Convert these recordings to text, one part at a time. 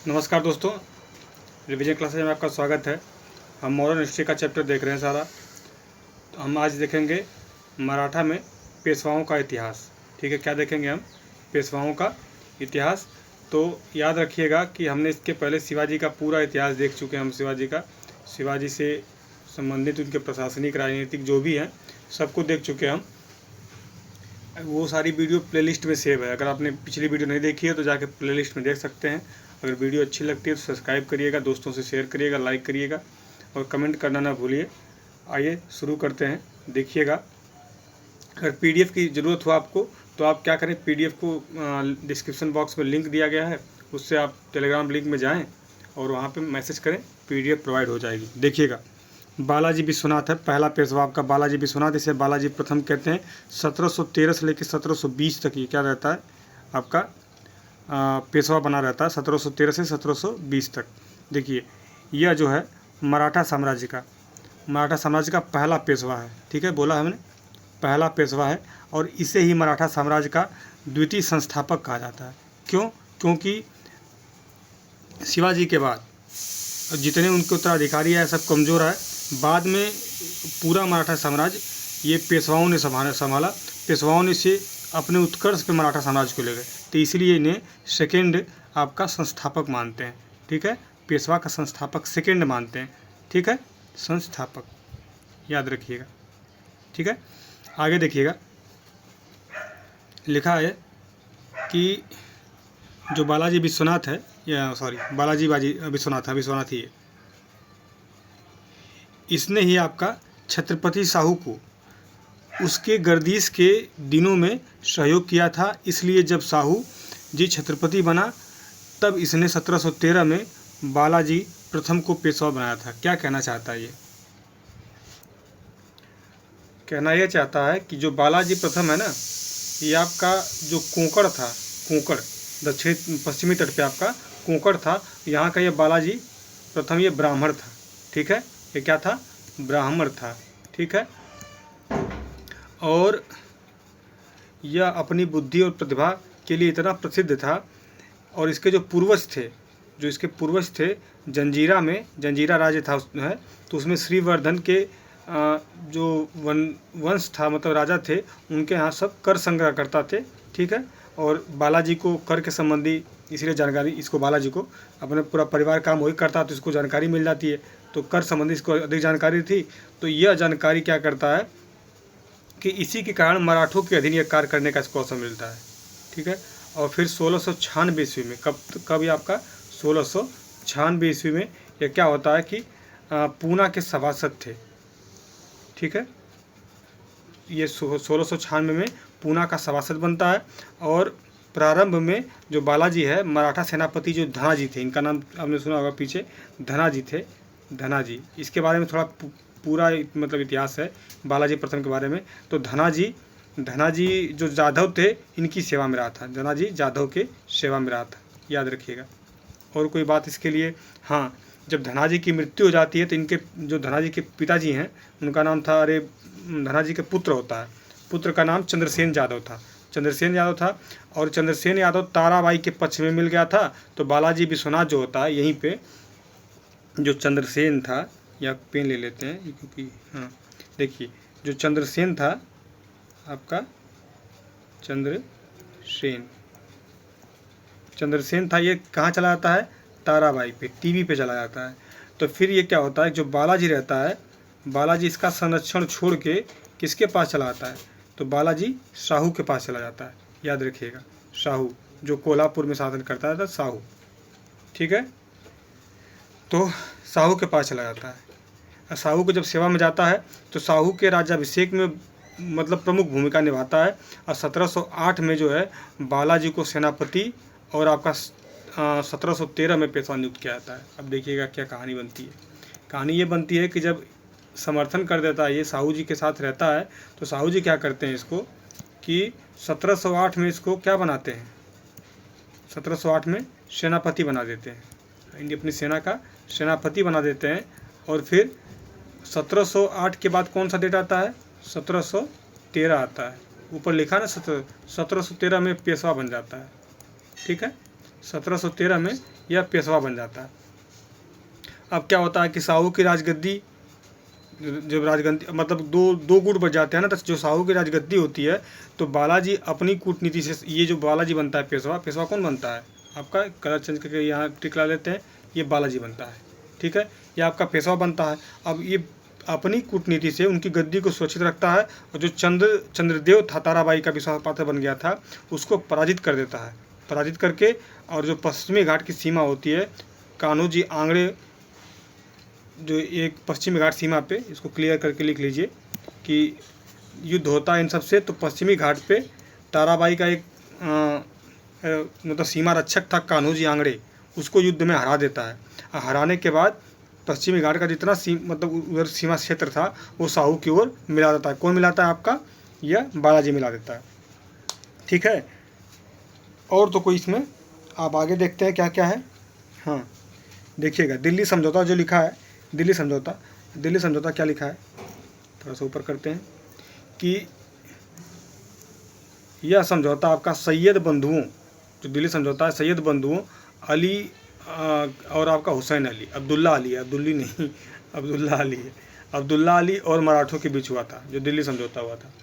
नमस्कार दोस्तों, revision classes में आपका स्वागत है। हम मॉडर्न हिस्ट्री का चैप्टर देख रहे हैं सारा। तो हम आज देखेंगे मराठा में पेशवाओं का इतिहास। ठीक है, क्या देखेंगे हम? पेशवाओं का इतिहास। तो याद रखिएगा कि हमने इसके पहले शिवाजी का पूरा इतिहास देख चुके हैं। हम शिवाजी से संबंधित उनके प्रशासनिक राजनीतिक जो भी हैं सबको देख चुके हैं हम। वो सारी वीडियो प्लेलिस्ट में सेव है। अगर आपने पिछली वीडियो नहीं देखी है तो जाके प्लेलिस्ट में देख सकते हैं। अगर वीडियो अच्छी लगती है तो सब्सक्राइब करिएगा, दोस्तों से शेयर करिएगा, लाइक करिएगा और कमेंट करना ना भूलिए। आइए शुरू करते हैं। देखिएगा, अगर पीडीएफ की ज़रूरत हो आपको तो आप क्या करें, पीडीएफ को डिस्क्रिप्शन बॉक्स में लिंक दिया गया है, उससे आप टेलीग्राम लिंक में जाएँ और वहाँ पर मैसेज करें, पीडीएफ प्रोवाइड हो जाएगी। देखिएगा, बालाजी विश्वनाथ है पहला पेशवा आपका, बालाजी विश्वनाथ। इसे बालाजी प्रथम कहते हैं। 1713 से लेकर 1720 तक ये क्या रहता है आपका पेशवा बना रहता है। 1713 से 1720 तक। देखिए, यह जो है मराठा साम्राज्य का पहला पेशवा है। ठीक है, बोला हमने पहला पेशवा है और इसे ही मराठा साम्राज्य का द्वितीय संस्थापक कहा जाता है। क्यों? क्योंकि शिवाजी के बाद जितने उनके उत्तराधिकारी है सब कमज़ोर है। बाद में पूरा मराठा साम्राज्य ये पेशवाओं ने संभाला। पेशवाओं ने इसे अपने उत्कर्ष पे मराठा साम्राज्य को ले गए, तो इसलिए इन्हें सेकेंड आपका संस्थापक मानते हैं। ठीक है, पेशवा का संस्थापक सेकेंड मानते हैं। ठीक है, संस्थापक याद रखिएगा। ठीक है, आगे देखिएगा, लिखा है कि जो बालाजी विश्वनाथ है, या सॉरी बालाजी विश्वनाथ ही है, इसने ही आपका छत्रपति साहू को उसके गर्दिश के दिनों में सहयोग किया था। इसलिए जब साहू जी छत्रपति बना तब इसने 1713 में बालाजी प्रथम को पेशवा बनाया था। क्या कहना चाहता है ये? कहना यह चाहता है कि जो बालाजी प्रथम है ना, ये आपका जो कोंकण था, कोंकण दक्षिण पश्चिमी तट पे आपका कोंकण था, यहाँ का ये बालाजी प्रथम ये ब्राह्मण था। ठीक है, ये क्या था? ब्राह्मण था। ठीक है, और यह अपनी बुद्धि और प्रतिभा के लिए इतना प्रसिद्ध था। और इसके जो इसके पूर्वज थे जंजीरा राज्य था है, तो उसमें श्रीवर्धन के जो वंश था, मतलब राजा थे, उनके यहाँ सब कर संग्रह करता थे। ठीक है, और बालाजी को कर के संबंधी इसलिए जानकारी, इसको बालाजी को अपने पूरा परिवार काम वही करता, तो इसको जानकारी मिल जाती है। तो कर संबंधी इसको अधिक जानकारी थी। तो यह जानकारी क्या करता है कि इसी के कारण मराठों के अधीन यह कार्य करने का इसको अवसर मिलता है। ठीक है, और फिर 1696 ईस्वी में कब ये आपका 1696 ईस्वी में यह क्या होता है कि पूना के सभासद थे। ठीक है, ये 1696 में पूना का सभासद बनता है। और प्रारंभ में जो बालाजी है, मराठा सेनापति जो धनाजी थे, इनका नाम आपने सुना होगा पीछे, धनाजी थे। धनाजी, इसके बारे में थोड़ा पूरा मतलब इतिहास है बालाजी प्रथम के बारे में। तो धनाजी जो जाधव थे, इनकी सेवा में रहा था। धनाजी जाधव के सेवा में रहा था, याद रखिएगा। और कोई बात इसके लिए, हाँ, जब धनाजी की मृत्यु हो जाती है तो इनके जो धनाजी के पिताजी हैं, उनका नाम था, धनाजी के पुत्र होता है, पुत्र का नाम चंद्रसेन यादव था। और चंद्रसेन यादव ताराबाई के पक्ष में मिल गया था। तो बालाजी विश्वनाथ जो होता है, यहीं पे जो चंद्रसेन था, या पेन ले लेते हैं क्योंकि हाँ, देखिए, जो चंद्रसेन था आपका, चंद्रसेन था, ये कहाँ चला जाता है? ताराबाई पे, टीवी पे चला जाता है। तो फिर ये क्या होता है, जो बालाजी रहता है, बालाजी इसका संरक्षण छोड़ के किसके पास चला जाता है? तो बालाजी साहू के पास चला जाता है। याद रखिएगा, साहू जो कोल्हापुर में शासन करता था, साहू। ठीक है, तो साहू के पास चला जाता है। साहू को जब सेवा में जाता है तो साहू के राज्याभिषेक में मतलब प्रमुख भूमिका निभाता है। और 1708 में जो है बालाजी को सेनापति और आपका 1713 में पेशवा नियुक्त किया जाता है। अब देखिएगा क्या कहानी बनती है। कहानी ये बनती है कि जब समर्थन कर देता है, ये साहू जी के साथ रहता है, तो साहू जी क्या करते हैं इसको कि 1708 में इसको क्या बनाते हैं, 1708 में सेनापति बना देते हैं, अपनी सेना का सेनापति बना देते हैं। और फिर 1708 के बाद कौन सा डेट आता है? 1713 आता है। ऊपर लिखा ना 1713 में पेशवा बन जाता है। ठीक है, 1713 में यह पेशवा बन जाता है। अब क्या होता है कि शाहू की राजगद्दी, जब राजगद्दी मतलब दो गुट बच जाते हैं ना, तो जो शाहू की राजगद्दी होती है तो बालाजी अपनी कूटनीति से, ये जो बालाजी बनता है पेशवा, पेशवा कौन बनता है आपका, कलर चेंज करके यहाँ टिक ला लेते हैं, ये बालाजी बनता है, ठीक है, ये आपका पेशवा बनता है। अब ये अपनी कूटनीति से उनकी गद्दी को सुरक्षित रखता है, और जो चंद्रदेव था, ताराबाई का विश्वास पात्र बन गया था, उसको पराजित कर देता है, पराजित करके, और जो पश्चिमी घाट की सीमा होती है, कान्होजी आंगड़े, जो एक पश्चिमी घाट सीमा पे, इसको क्लियर करके लिख लीजिए कि युद्ध होता है इन सब से, तो पश्चिमी घाट पे ताराबाई का एक मतलब सीमा रक्षक था कान्होजी आंगड़े, उसको युद्ध में हरा देता है। हराने के बाद पश्चिमी घाट का जितना मतलब उधर सीमा क्षेत्र था वो शाहू की ओर मिला देता है। कौन मिलाता है आपका, यह बालाजी मिला देता है, ठीक है। और तो कोई इसमें आप आगे देखते हैं क्या क्या है। हाँ देखिएगा, दिल्ली समझौता जो लिखा है, दिल्ली समझौता क्या लिखा है, थोड़ा सा ऊपर करते हैं कि यह समझौता आपका सैयद बंधुओं, जो दिल्ली समझौता है, सैयद बंधुओं अली और आपका हुसैन अली, अब्दुल्ला अली नहीं, अब्दुल्ला अली और मराठों के बीच हुआ था, जो दिल्ली समझौता हुआ था।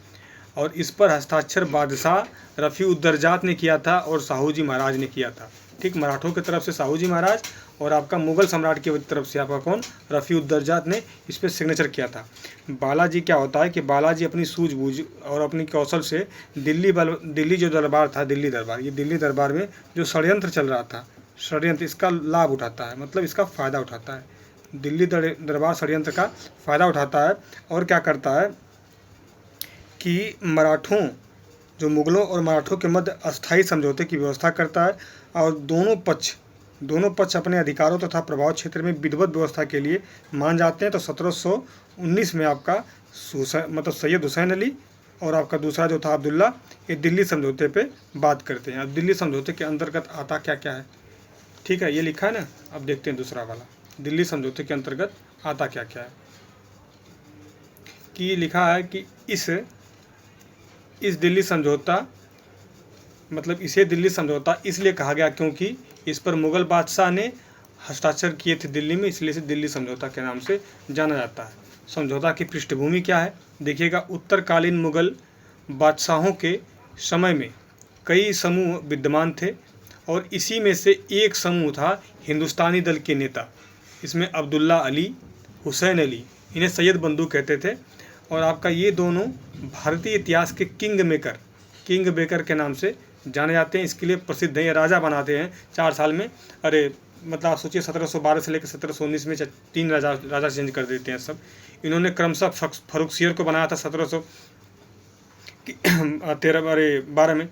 और इस पर हस्ताक्षर बादशाह रफ़ी-उद-दरजात ने किया था और शाहू जी महाराज ने किया था, ठीक। मराठों की तरफ से शाहू जी महाराज और आपका मुगल सम्राट की तरफ से आपका कौन, रफ़ी-उद-दरजात ने इस पर सिग्नेचर किया था। बालाजी क्या होता है कि बालाजी अपनी सूझबूझ और अपनी कौशल से दिल्ली जो दरबार था, दिल्ली दरबार, ये दिल्ली दरबार में जो षड्यंत्र चल रहा था, षड्यंत्र, इसका लाभ उठाता है, मतलब इसका फ़ायदा उठाता है। दिल्ली दरबार षड्यंत्र का फ़ायदा उठाता है और क्या करता है कि मराठों, जो मुगलों और मराठों के मध्य अस्थायी समझौते की व्यवस्था करता है, और दोनों पक्ष अपने अधिकारों तथा प्रभाव क्षेत्र में विधिवत व्यवस्था के लिए मान जाते हैं। तो 1719 में आपका मतलब सैयद हुसैन अली और आपका दूसरा जो था अब्दुल्ला, ये दिल्ली समझौते पे बात करते हैं। अब दिल्ली समझौते के अंतर्गत आता क्या क्या है, ठीक है, ये लिखा है ना। अब देखते हैं दूसरा वाला, दिल्ली समझौते के अंतर्गत आता क्या क्या है, कि लिखा है कि इस दिल्ली समझौता, मतलब इसे दिल्ली समझौता इसलिए कहा गया क्योंकि इस पर मुग़ल बादशाह ने हस्ताक्षर किए थे दिल्ली में, इसलिए इसे दिल्ली समझौता के नाम से जाना जाता है। समझौता की पृष्ठभूमि क्या है, देखिएगा, उत्तरकालीन मुग़ल बादशाहों के समय में कई समूह विद्यमान थे, और इसी में से एक समूह था हिंदुस्तानी दल के नेता। इसमें अब्दुल्ला अली, हुसैन अली, इन्हें सैयद बंधु कहते थे, और आपका ये दोनों भारतीय इतिहास के किंग मेकर के नाम से जाने जाते हैं। इसके लिए प्रसिद्ध हैं, ये राजा बनाते हैं 4 साल में। अरे मतलब आप सोचिए 1712 से लेकर 1719 में 3 राजा चेंज कर देते हैं सब। इन्होंने क्रमशः फर्रुखसियर को बनाया था 12 में,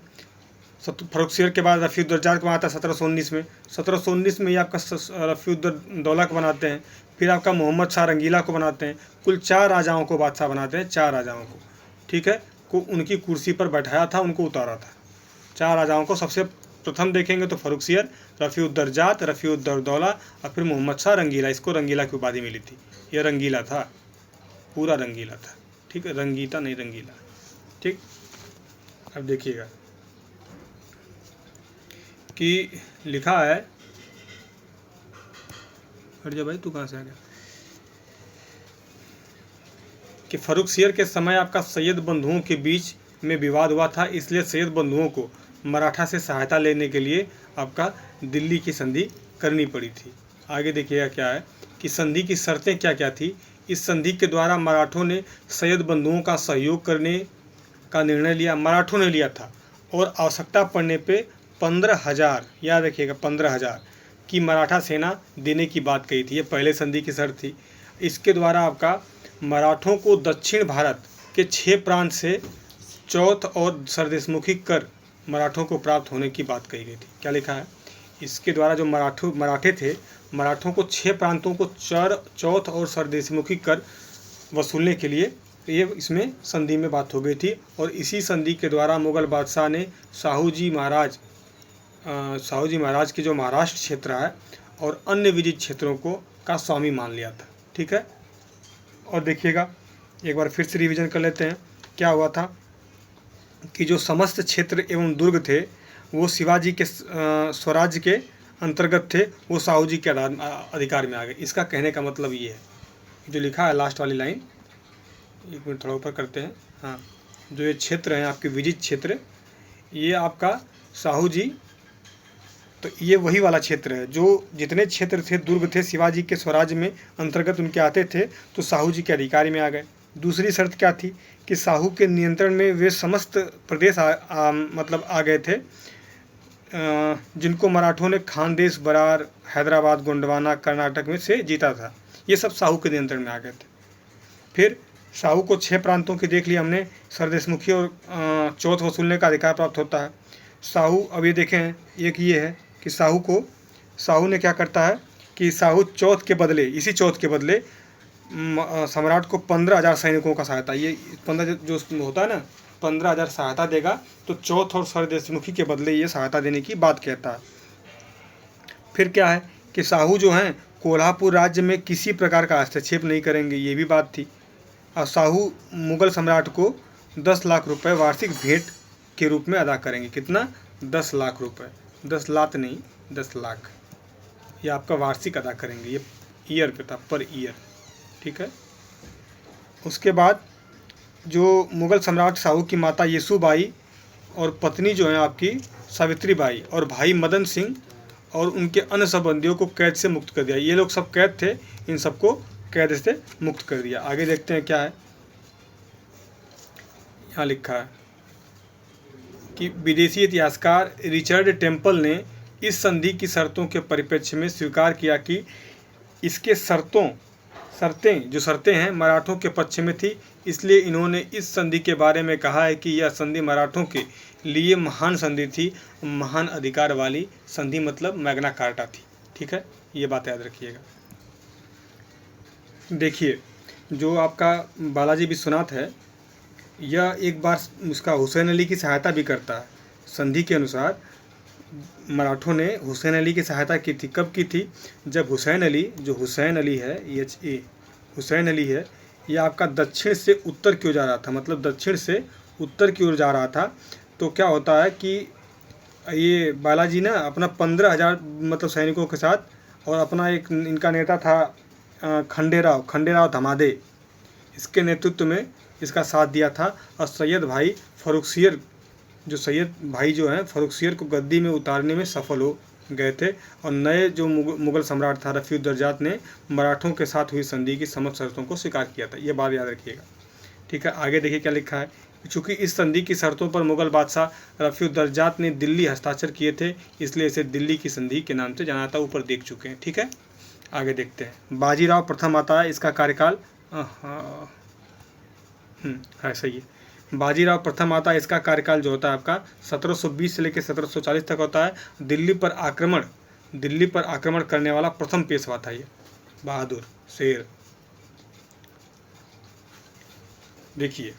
फर्रुखसियर के बाद रफ़ी-उद-दरजात को बनाया था 1719 में। 1719 में ये आपका रफ़ी-उद-दौला को बनाते हैं, फिर आपका मोहम्मद शाह रंगीला को बनाते हैं। कुल 4 राजाओं को बादशाह बनाते हैं, 4 राजाओं को, ठीक है, को उनकी कुर्सी पर बैठाया था, उनको उतारा था। 4 राजाओं को सबसे प्रथम देखेंगे तो फर्रुखसियर, रफ़ी-उद-दरजात, रफ़ी-उद-दौला और फिर मोहम्मद शाह रंगीला। इसको रंगीला की उपाधि मिली थी, यह रंगीला था, पूरा रंगीला था, ठीक है, रंगीता नहीं रंगीला, ठीक। अब देखिएगा कि लिखा है, हट जा भाई, तू कहाँ से आ गया, कि फर्रुखसियर के समय आपका सैयद बंधुओं के बीच में विवाद हुआ था, इसलिए सैयद बंधुओं को मराठा से सहायता लेने के लिए आपका दिल्ली की संधि करनी पड़ी थी। आगे देखिएगा क्या है कि संधि की शर्तें क्या क्या थी। इस संधि के द्वारा मराठों ने सैयद बंधुओं का सहयोग करने का निर्णय लिया, मराठों ने लिया था, और आवश्यकता पड़ने पे 15,000, याद रखिएगा 15,000 की मराठा सेना देने की बात कही थी। ये पहले संधि की शर्त थी। इसके द्वारा आपका मराठों को दक्षिण भारत के 6 प्रांत से चौथ और सरदेशमुखी कर मराठों को प्राप्त होने की बात कही गई थी। क्या लिखा है, इसके द्वारा जो मराठे थे, मराठों को 6 प्रांतों को चौथ और सरदेशमुखी कर वसूलने के लिए ये इसमें संधि में बात हो गई थी। और इसी संधि के द्वारा मुग़ल बादशाह ने शाहू जी महाराज के जो महाराष्ट्र क्षेत्र है और अन्य विजित क्षेत्रों को का स्वामी मान लिया था, ठीक है। और देखिएगा एक बार फिर से रिवीजन कर लेते हैं। क्या हुआ था कि जो समस्त क्षेत्र एवं दुर्ग थे वो शिवाजी के स्वराज्य के अंतर्गत थे, वो साहू जी के अधिकार में आ गए। इसका कहने का मतलब ये है, जो लिखा है लास्ट वाली लाइन, एक मिनट थोड़ा ऊपर करते हैं। हाँ, जो ये क्षेत्र है आपके विजित क्षेत्र, ये आपका साहू जी, तो ये वही वाला क्षेत्र है जो जितने क्षेत्र थे, दुर्ग थे शिवाजी के स्वराज्य में अंतर्गत उनके आते थे, तो साहू जी के अधिकारी में आ गए। दूसरी शर्त क्या थी कि साहू के नियंत्रण में वे समस्त प्रदेश मतलब आ गए थे, जिनको मराठों ने खानदेश, बरार, हैदराबाद, गोंडवाना, कर्नाटक में से जीता था। ये सब साहू के नियंत्रण में आ गए थे। फिर साहू को 6 प्रांतों की देख लिया हमने, सरदेशमुखी और चौथ वसूलने का अधिकार प्राप्त होता है। साहू, अब ये देखें, एक ये है कि साहू ने क्या करता है कि साहू चौथ के बदले, इसी चौथ के बदले सम्राट को 15,000 सैनिकों का सहायता, ये 15 जो होता है ना, 15,000 सहायता देगा, तो चौथ और सरदेशमुखी के बदले ये सहायता देने की बात कहता है। फिर क्या है कि साहू जो हैं कोल्हापुर राज्य में किसी प्रकार का हस्तक्षेप नहीं करेंगे, ये भी बात थी। और साहू मुगल सम्राट को 10 लाख रुपए वार्षिक भेंट के रूप में अदा करेंगे। कितना? 10 लाख रुपए, 10 लाख नहीं, 10 लाख, ये आपका वार्षिक अदा करेंगे। ये ईयर पे था, पर ईयर, ठीक है। उसके बाद जो मुगल सम्राट साहू की माता येसुबाई और पत्नी जो है आपकी सावित्री बाई और भाई मदन सिंह और उनके अन्य संबंधियों को कैद से मुक्त कर दिया। ये लोग सब कैद थे, इन सबको कैद से मुक्त कर दिया। आगे देखते हैं क्या है। यहाँ लिखा है कि विदेशी इतिहासकार रिचर्ड टेम्पल ने इस संधि की शर्तों के परिप्रेक्ष्य में स्वीकार किया कि इसके शर्तें हैं मराठों के पक्ष में थी, इसलिए इन्होंने इस संधि के बारे में कहा है कि यह संधि मराठों के लिए महान संधि थी, महान अधिकार वाली संधि, मतलब मैग्ना कार्टा थी। ठीक है, ये बात याद रखिएगा। देखिए, जो आपका बालाजी विश्वनाथ है, यह एक बार उसका हुसैन अली की सहायता भी करता है। संधि के अनुसार मराठों ने हुसैन अली की सहायता की थी। कब की थी? जब हुसैन अली, जो हुसैन अली है, हुसैन अली है, यह आपका दक्षिण से उत्तर की ओर जा रहा था, मतलब दक्षिण से उत्तर की ओर जा रहा था। तो क्या होता है कि ये बालाजी ना अपना 15,000 मतलब सैनिकों के साथ, और अपना एक इनका नेता था खंडेराव धमादे, इसके नेतृत्व में इसका साथ दिया था। और सैयद भाई फर्रुखसियर जो हैं फर्रुखसियर को गद्दी में उतारने में सफल हो गए थे। और नए जो मुगल सम्राट था रफ़ीउद्दर्जात ने मराठों के साथ हुई संधि की समस्त शर्तों को स्वीकार किया था। ये बात याद रखिएगा। ठीक है, आगे देखिए क्या लिखा है। चूँकि इस संधि की शर्तों पर मुगल बादशाह रफ़ीउद्दर्जात ने दिल्ली हस्ताक्षर किए थे, इसलिए इसे दिल्ली की संधि के नाम से जाना था। ऊपर देख चुके हैं। ठीक है, आगे देखते हैं। बाजीराव प्रथम आता है, इसका कार्यकाल सही है। बाजीराव प्रथम आता है, इसका कार्यकाल जो होता है आपका 1720 से लेकर 1740 तक होता है। दिल्ली पर आक्रमण करने वाला प्रथम पेशवा था ये, बहादुर शेर। देखिए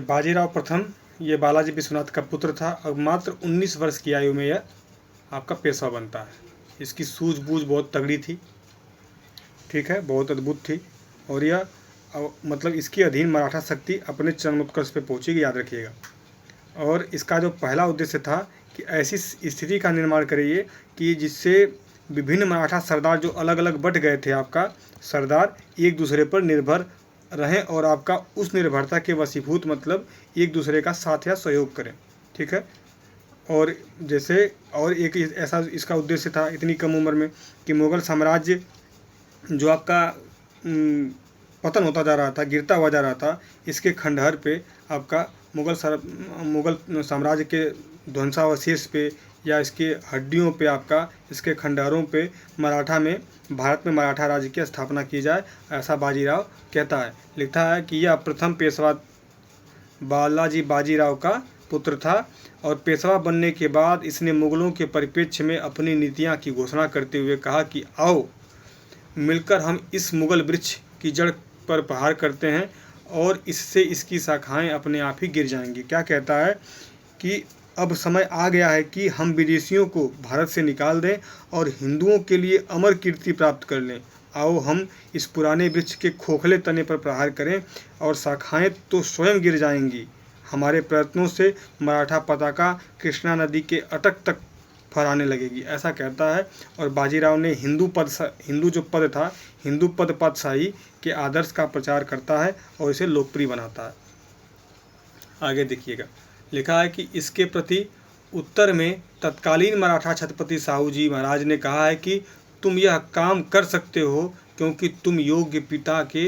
बाजीराव प्रथम ये बालाजी विश्वनाथ का पुत्र था और मात्र 19 वर्ष की आयु में यह आपका पेशवा बनता है। इसकी सूझबूझ बहुत तगड़ी थी, ठीक है, बहुत अद्भुत थी। और यह मतलब इसके अधीन मराठा शक्ति अपने चरमोत्कर्ष पे पहुंचेगी, याद रखिएगा। और इसका जो पहला उद्देश्य था कि ऐसी स्थिति का निर्माण करिए कि जिससे विभिन्न मराठा सरदार जो अलग अलग बट गए थे, आपका सरदार एक दूसरे पर निर्भर रहें और आपका उस निर्भरता के वशीभूत, मतलब एक दूसरे का साथ या सहयोग करें। ठीक है, और जैसे और एक ऐसा इसका उद्देश्य था इतनी कम उम्र में कि मुग़ल साम्राज्य जो आपका पतन होता जा रहा था, गिरता हुआ जा रहा था, इसके खंडहर पे आपका मुग़ल साम्राज्य के ध्वंसावशेष पे या इसके हड्डियों पे, आपका इसके खंडहरों पे भारत में मराठा राज्य की स्थापना की जाए, ऐसा बाजीराव कहता है। लिखता है कि यह प्रथम पेशवा बालाजी बाजीराव का पुत्र था और पेशवा बनने के बाद इसने मुग़लों के परिप्रेक्ष्य में अपनी नीतियाँ की घोषणा करते हुए कहा कि आओ मिलकर हम इस मुग़ल वृक्ष की जड़ पर प्रहार करते हैं और इससे इसकी शाखाएं अपने आप ही गिर जाएंगी। क्या कहता है कि अब समय आ गया है कि हम विदेशियों को भारत से निकाल दें और हिंदुओं के लिए अमर कीर्ति प्राप्त कर लें। आओ हम इस पुराने वृक्ष के खोखले तने पर प्रहार करें और शाखाएं तो स्वयं गिर जाएंगी, हमारे प्रयत्नों से मराठा पताका कृष्णा नदी के अटक तक फहराने लगेगी, ऐसा कहता है। और बाजीराव ने हिंदू जो पद था, हिंदू पद पातशाही के आदर्श का प्रचार करता है और इसे लोकप्रिय बनाता है। आगे देखिएगा, लिखा है कि इसके प्रति उत्तर में तत्कालीन मराठा छत्रपति साहू जी महाराज ने कहा है कि तुम यह काम कर सकते हो क्योंकि तुम योग्य पिता के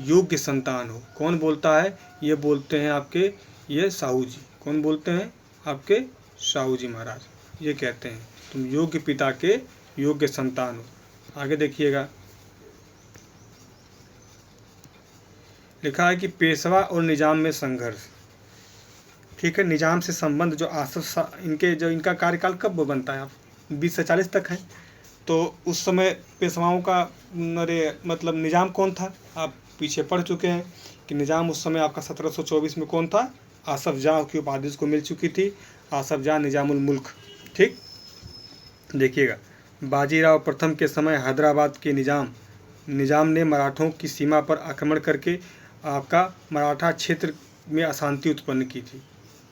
योग्य संतान हो। कौन बोलता है? ये बोलते हैं आपके ये साहू जी। कौन बोलते हैं? आपके साहू जी महाराज ये कहते हैं तुम योग्य पिता के योग्य संतान हो। आगे देखिएगा, लिखा है कि पेशवा और निजाम में संघर्ष। ठीक है, निजाम से संबंध जो आसफ इनका कार्यकाल कब बनता है? आप 20 से 40 तक है। तो उस समय पेशवाओं का मतलब निजाम कौन था? आप पीछे पढ़ चुके हैं कि निजाम उस समय आपका 1724 में कौन था? आसफ जाह की उपाधि उसको मिल चुकी थी, आसफ जाह निजामुल मुल्क। ठीक, देखिएगा, बाजीराव प्रथम के समय हैदराबाद के निजाम ने मराठों की सीमा पर आक्रमण करके आपका मराठा क्षेत्र में अशांति उत्पन्न की थी।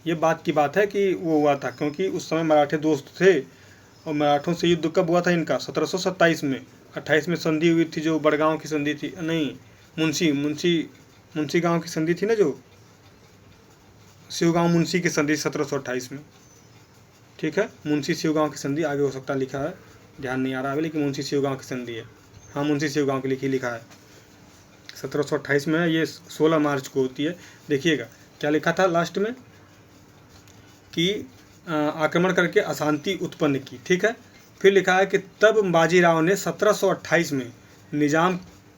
ये बात की बात है कि वो हुआ था क्योंकि उस समय मराठे दोस्त थे और मराठों से युद्ध कब हुआ था इनका? 1727 में। 28 में संधि हुई थी, जो बड़गांव की संधि थी, नहीं मुंशी गांव की संधि थी ना, जो शिवगांव मुंशी की संधि 1728 में। ठीक है, मुंशी शिवगांव की संधि, आगे हो सकता लिखा है, ध्यान नहीं आ रहा है, लेकिन मुंशी शिवगांव की संधि है। हाँ, मुंशी शिवगांव की लिखा है 1728 में है। ये 16 मार्च को होती है। देखिएगा क्या लिखा था लास्ट में कि आक्रमण करके अशांति उत्पन्न की। ठीक है, फिर लिखा है कि तब बाजीराव ने 1728 में निजाम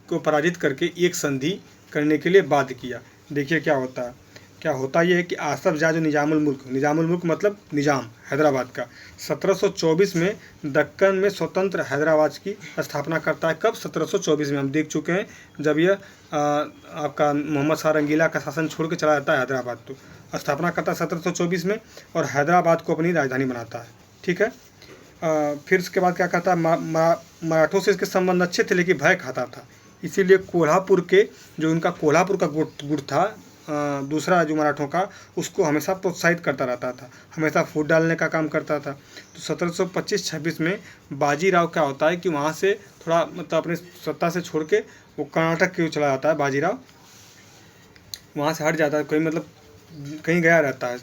को पराजित करके एक संधि करने के लिए बाध्य किया। देखिए क्या होता यह है कि आसफ जाह जो निजामुल मुल्क मतलब निजाम हैदराबाद का 1724 में दक्कन में स्वतंत्र हैदराबाद की स्थापना करता है। कब? 1724 में। हम देख चुके हैं जब यह आपका मोहम्मद शाह रंगीला का शासन छोड़ के चला जाता है हैदराबाद, तो स्थापना करता है 1724 में और हैदराबाद को अपनी राजधानी बनाता है। ठीक है, फिर उसके बाद क्या कहता है, मराठों से इसके संबंध अच्छे थे लेकिन भय खाता था, इसीलिए कोल्हापुर का गुट था दूसरा जो मराठों का, उसको हमेशा प्रोत्साहित करता रहता था, हमेशा फूट डालने का काम करता था। तो 1725-26 में बाजीराव क्या होता है कि वहाँ से थोड़ा मतलब अपनी सत्ता से छोड़ के वो कर्नाटक की ओर चला जाता है। बाजीराव वहाँ से हट जाता है, कोई मतलब कहीं गया रहता है।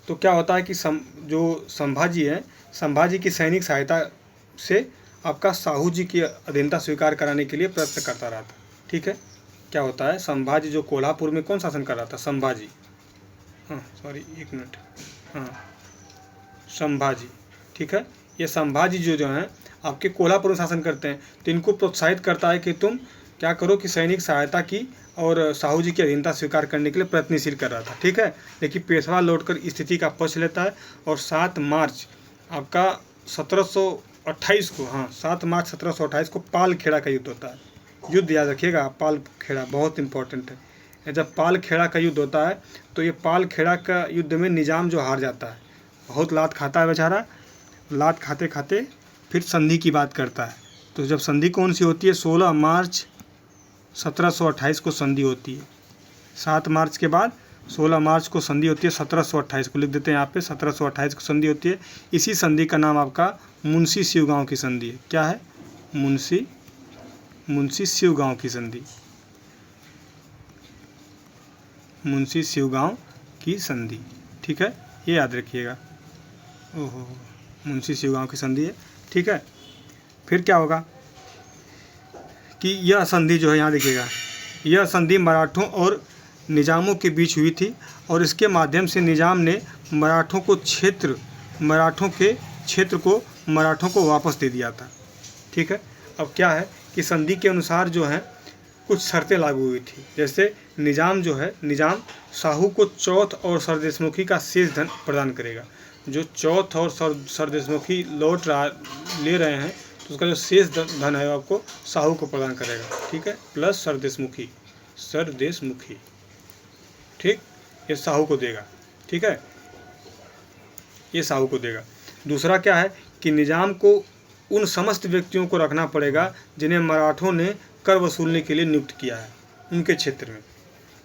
तो क्या होता है कि जो संभाजी की सैनिक सहायता से आपका साहू जी की अधीनता स्वीकार कराने के लिए प्रयत्न करता रहा था। ठीक है, क्या होता है, संभाजी जो कोल्हापुर में कौन शासन कर रहा था? संभाजी, संभाजी। ठीक है, ये संभाजी जो हैं आपके कोल्हापुर में शासन करते हैं, तो इनको प्रोत्साहित करता है कि तुम क्या करो कि सैनिक सहायता की और साहू जी की अधीनता स्वीकार करने के लिए प्रयत्नशील कर रहा था। ठीक है, लेकिन पेशवा लौटकर स्थिति का पक्ष लेता है और 7 मार्च आपका 1728 को 7 मार्च 1728 को पालखेड़ा का युद्ध होता है। युद्ध याद रखिएगा, पालखेड़ा बहुत इंपॉर्टेंट है। जब पालखेड़ा का युद्ध होता है तो ये पालखेड़ा का युद्ध में निजाम जो हार जाता है, बहुत लात खाता है बेचारा, लात खाते खाते फिर संधि की बात करता है। तो जब संधि कौन सी होती है? 16 मार्च 1728 को संधि होती है। 7 मार्च के बाद 16 मार्च को संधि होती है, 1728 को लिख देते हैं यहाँ पे, 1728 को संधि होती है। इसी संधि का नाम आपका मुंशी शिवगांव की संधि है। क्या है? मुंशी शिवगांव की संधि, मुंशी शिवगांव की संधि। ठीक है, ये याद रखिएगा। मुंशी शिवगांव की संधि है। ठीक है, फिर क्या होगा कि यह संधि जो है, यहाँ देखिएगा, यह संधि मराठों और निजामों के बीच हुई थी और इसके माध्यम से निजाम ने मराठों के क्षेत्र को मराठों को वापस दे दिया था। ठीक है, अब क्या है कि संधि के अनुसार जो है कुछ शर्तें लागू हुई थी। जैसे निजाम साहू को चौथ और सरदेशमुखी का शेष धन प्रदान करेगा। जो चौथ और सरदेशमुखी ले रहे हैं तो उसका जो शेष धन है आपको साहू को प्रदान करेगा। ठीक है, प्लस सरदेशमुखी, ठीक, ये साहू को देगा। ठीक है, ये साहू को देगा। दूसरा क्या है कि निजाम को उन समस्त व्यक्तियों को रखना पड़ेगा जिन्हें मराठों ने कर वसूलने के लिए नियुक्त किया है उनके क्षेत्र में।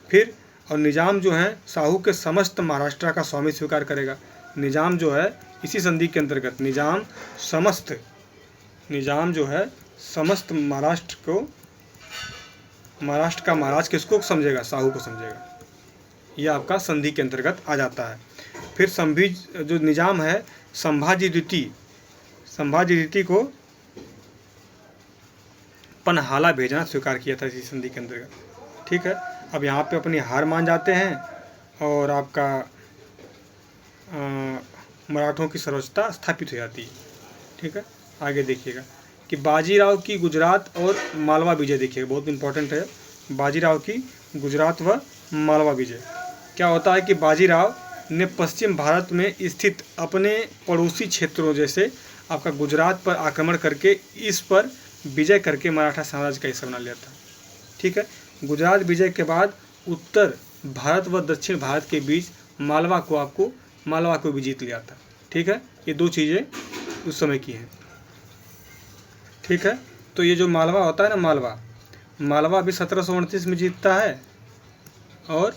फिर और निजाम जो है साहू के समस्त महाराष्ट्र का स्वामी स्वीकार करेगा। निजाम जो है इसी संधि के अंतर्गत निजाम जो है समस्त महाराष्ट्र का महाराज किसको समझेगा? साहू को समझेगा। यह आपका संधि के अंतर्गत आ जाता है। फिर जो निजाम है संभाजी द्वितीय को पनहाला भेजना स्वीकार किया था इसी संधि के अंतर्गत। ठीक है, अब यहाँ पे अपनी हार मान जाते हैं और आपका मराठों की सर्वोच्चता स्थापित हो जाती है। ठीक है, आगे देखिएगा कि बाजीराव की गुजरात और मालवा विजय। देखिएगा बहुत इंपॉर्टेंट है, बाजीराव की गुजरात व मालवा विजय। क्या होता है कि बाजीराव ने पश्चिम भारत में स्थित अपने पड़ोसी क्षेत्रों जैसे आपका गुजरात पर आक्रमण करके इस पर विजय करके मराठा साम्राज्य का हिस्सा बना लिया था। ठीक है, गुजरात विजय के बाद उत्तर भारत व दक्षिण भारत के बीच मालवा को भी जीत लिया था। ठीक है, ये दो चीज़ें उस समय की हैं। ठीक है, तो ये जो मालवा होता है ना, मालवा भी 1738 में जीतता है और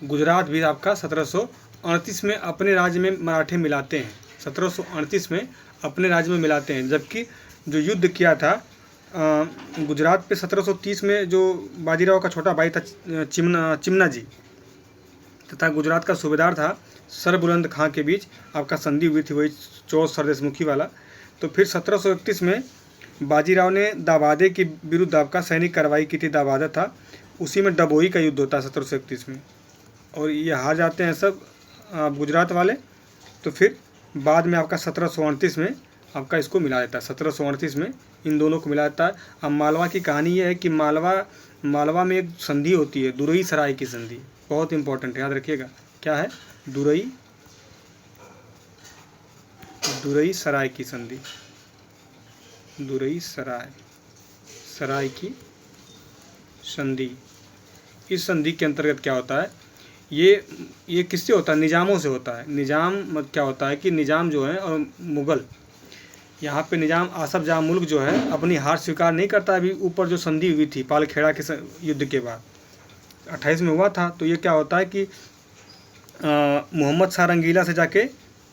गुजरात भी आपका 1738 में अपने राज्य में मराठे मिलाते हैं। 1738 में अपने राज्य में मिलाते हैं, जबकि जो युद्ध किया था गुजरात पे 1730 में जो बाजीराव का छोटा भाई था चिमना जी तथा गुजरात का सूबेदार था सरबुलंद खां के बीच आपका संधि हुई थी, वही चौथ सरदेशमुखी वाला। तो फिर 1731 में बाजीराव ने दाभादे के विरुद्ध आपका सैनिक कार्रवाई की थी। दाभादा था, उसी में डबोई का युद्ध होता है 1731 में, और ये हार जाते हैं सब गुजरात वाले। तो फिर बाद में आपका 1738 में आपका इसको मिला देता है। 1738 में इन दोनों को मिला देता है। अब मालवा की कहानी ये है कि मालवा में एक संधि होती है, दुरई सराय की संधि, बहुत इंपॉर्टेंट है, याद रखिएगा। क्या है? दुरई सराय की संधि, दुरई सराय की संधि। इस संधि के अंतर्गत क्या होता है, ये किससे होता है? निजामों से होता है। निजाम क्या होता है कि निजाम जो है और मुग़ल, यहाँ पे निजाम आसफ जाह मुल्क जो है अपनी हार स्वीकार नहीं करता। अभी ऊपर जो संधि हुई थी पालखेड़ा के युद्ध के बाद 28 में हुआ था, तो ये क्या होता है कि मोहम्मद शाह रंगीला से जाके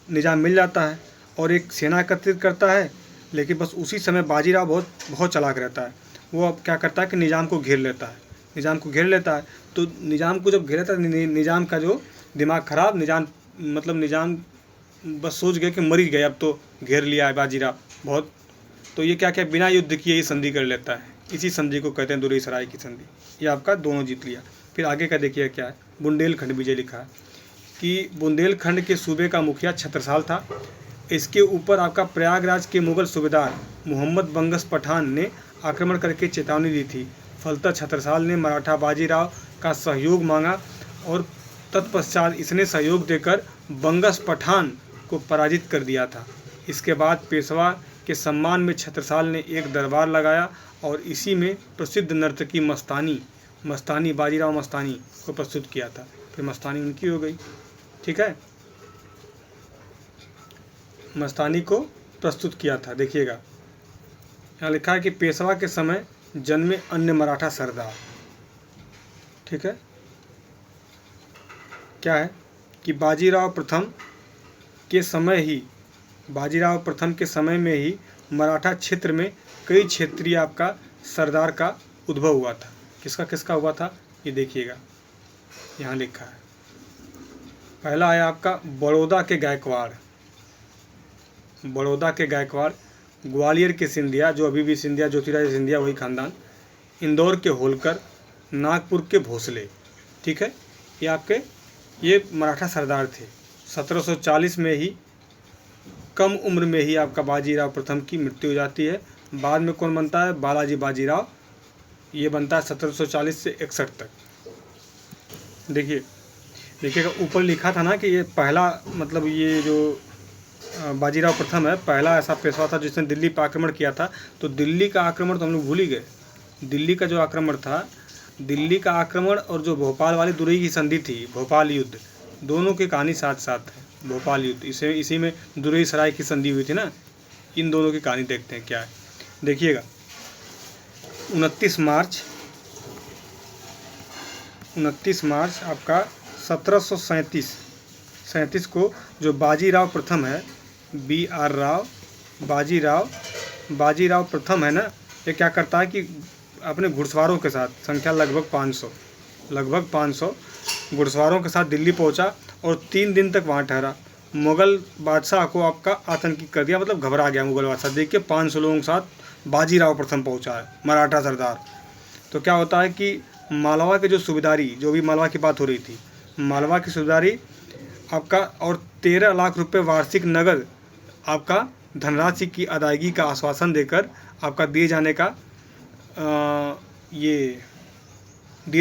निजाम मिल जाता है और एक सेना एकत्रित करता है। लेकिन बस उसी समय बाजीराव बहुत चालाक रहता है। वो अब क्या करता है कि निजाम को घेर लेता है। तो निजाम को जब घेरता है, निजाम का जो दिमाग ख़राब, निजाम बस सोच गए कि मर ही गए, अब तो घेर लिया है बाजीराव बहुत, तो ये क्या बिना युद्ध किए ही संधि कर लेता है। इसी संधि को कहते हैं दुरई सराय की संधि। ये आपका दोनों जीत लिया। फिर आगे का देखिए क्या है, बुंदेलखंड विजय लिखा है कि बुंदेलखंड के सूबे का मुखिया छत्रसाल था। इसके ऊपर आपका प्रयागराज के मुगल सूबेदार मोहम्मद बंगस पठान ने आक्रमण करके चेतावनी दी थी। फलतः छत्रसाल ने मराठा बाजीराव का सहयोग मांगा और तत्पश्चात इसने सहयोग देकर बंगस पठान को पराजित कर दिया था। इसके बाद पेशवा के सम्मान में छत्रसाल ने एक दरबार लगाया और इसी में प्रसिद्ध नर्तकी मस्तानी बाजीराव मस्तानी को प्रस्तुत किया था। फिर मस्तानी उनकी हो गई। ठीक है, मस्तानी को प्रस्तुत किया था। देखिएगा यहाँ लिखा है कि पेशवा के समय जन्मे अन्य मराठा सरदार। ठीक है, क्या है कि बाजीराव प्रथम के समय में ही मराठा क्षेत्र में कई क्षेत्रीय आपका सरदार का उद्भव हुआ था। किसका हुआ था, ये देखिएगा यहाँ लिखा है। पहला है आपका बड़ौदा के गायकवाड़, ग्वालियर के सिंधिया, जो अभी भी सिंधिया, ज्योतिराज सिंधिया वही खानदान, इंदौर के होलकर, नागपुर के भोसले। ठीक है, ये मराठा सरदार थे। 1740 में ही कम उम्र में ही आपका बाजीराव प्रथम की मृत्यु हो जाती है। बाद में कौन बनता है? बालाजी बाजीराव, ये बनता है 1740 से 61 तक। देखिएगा ऊपर लिखा था ना कि ये पहला, मतलब ये जो बाजीराव प्रथम है, पहला ऐसा पेशवा था जिसने दिल्ली पर आक्रमण किया था। तो दिल्ली का आक्रमण तो हम लोग भूल ही गए। दिल्ली का जो आक्रमण था, दिल्ली का आक्रमण और जो भोपाल वाली दुरई की संधि थी, भोपाल युद्ध, दोनों की कहानी साथ साथ है। भोपाल युद्ध इसी में दुरई सराय की संधि हुई थी ना, इन दोनों की कहानी देखते हैं क्या है। देखिएगा 29 29 मार्च आपका 1737 को जो बाजीराव प्रथम है, BR राव, बाजीराव प्रथम है ना, ये क्या करता है कि अपने घुड़सवारों के साथ, संख्या लगभग 500 घुड़सवारों के साथ दिल्ली पहुंचा और 3 दिन तक वहां ठहरा। मुग़ल बादशाह को आपका आतंकी कर दिया, मतलब घबरा गया मुग़ल बादशाह देख के 500 लोगों के साथ बाजीराव प्रथम पहुंचा है, मराठा सरदार। तो क्या होता है कि मालवा के जो सूबेदारी, जो भी मालवा की बात हो रही थी, मालवा की सूबेदारी आपका और 13 लाख रुपए वार्षिक नगद आपका धनराशि की अदायगी का आश्वासन देकर आपका दिए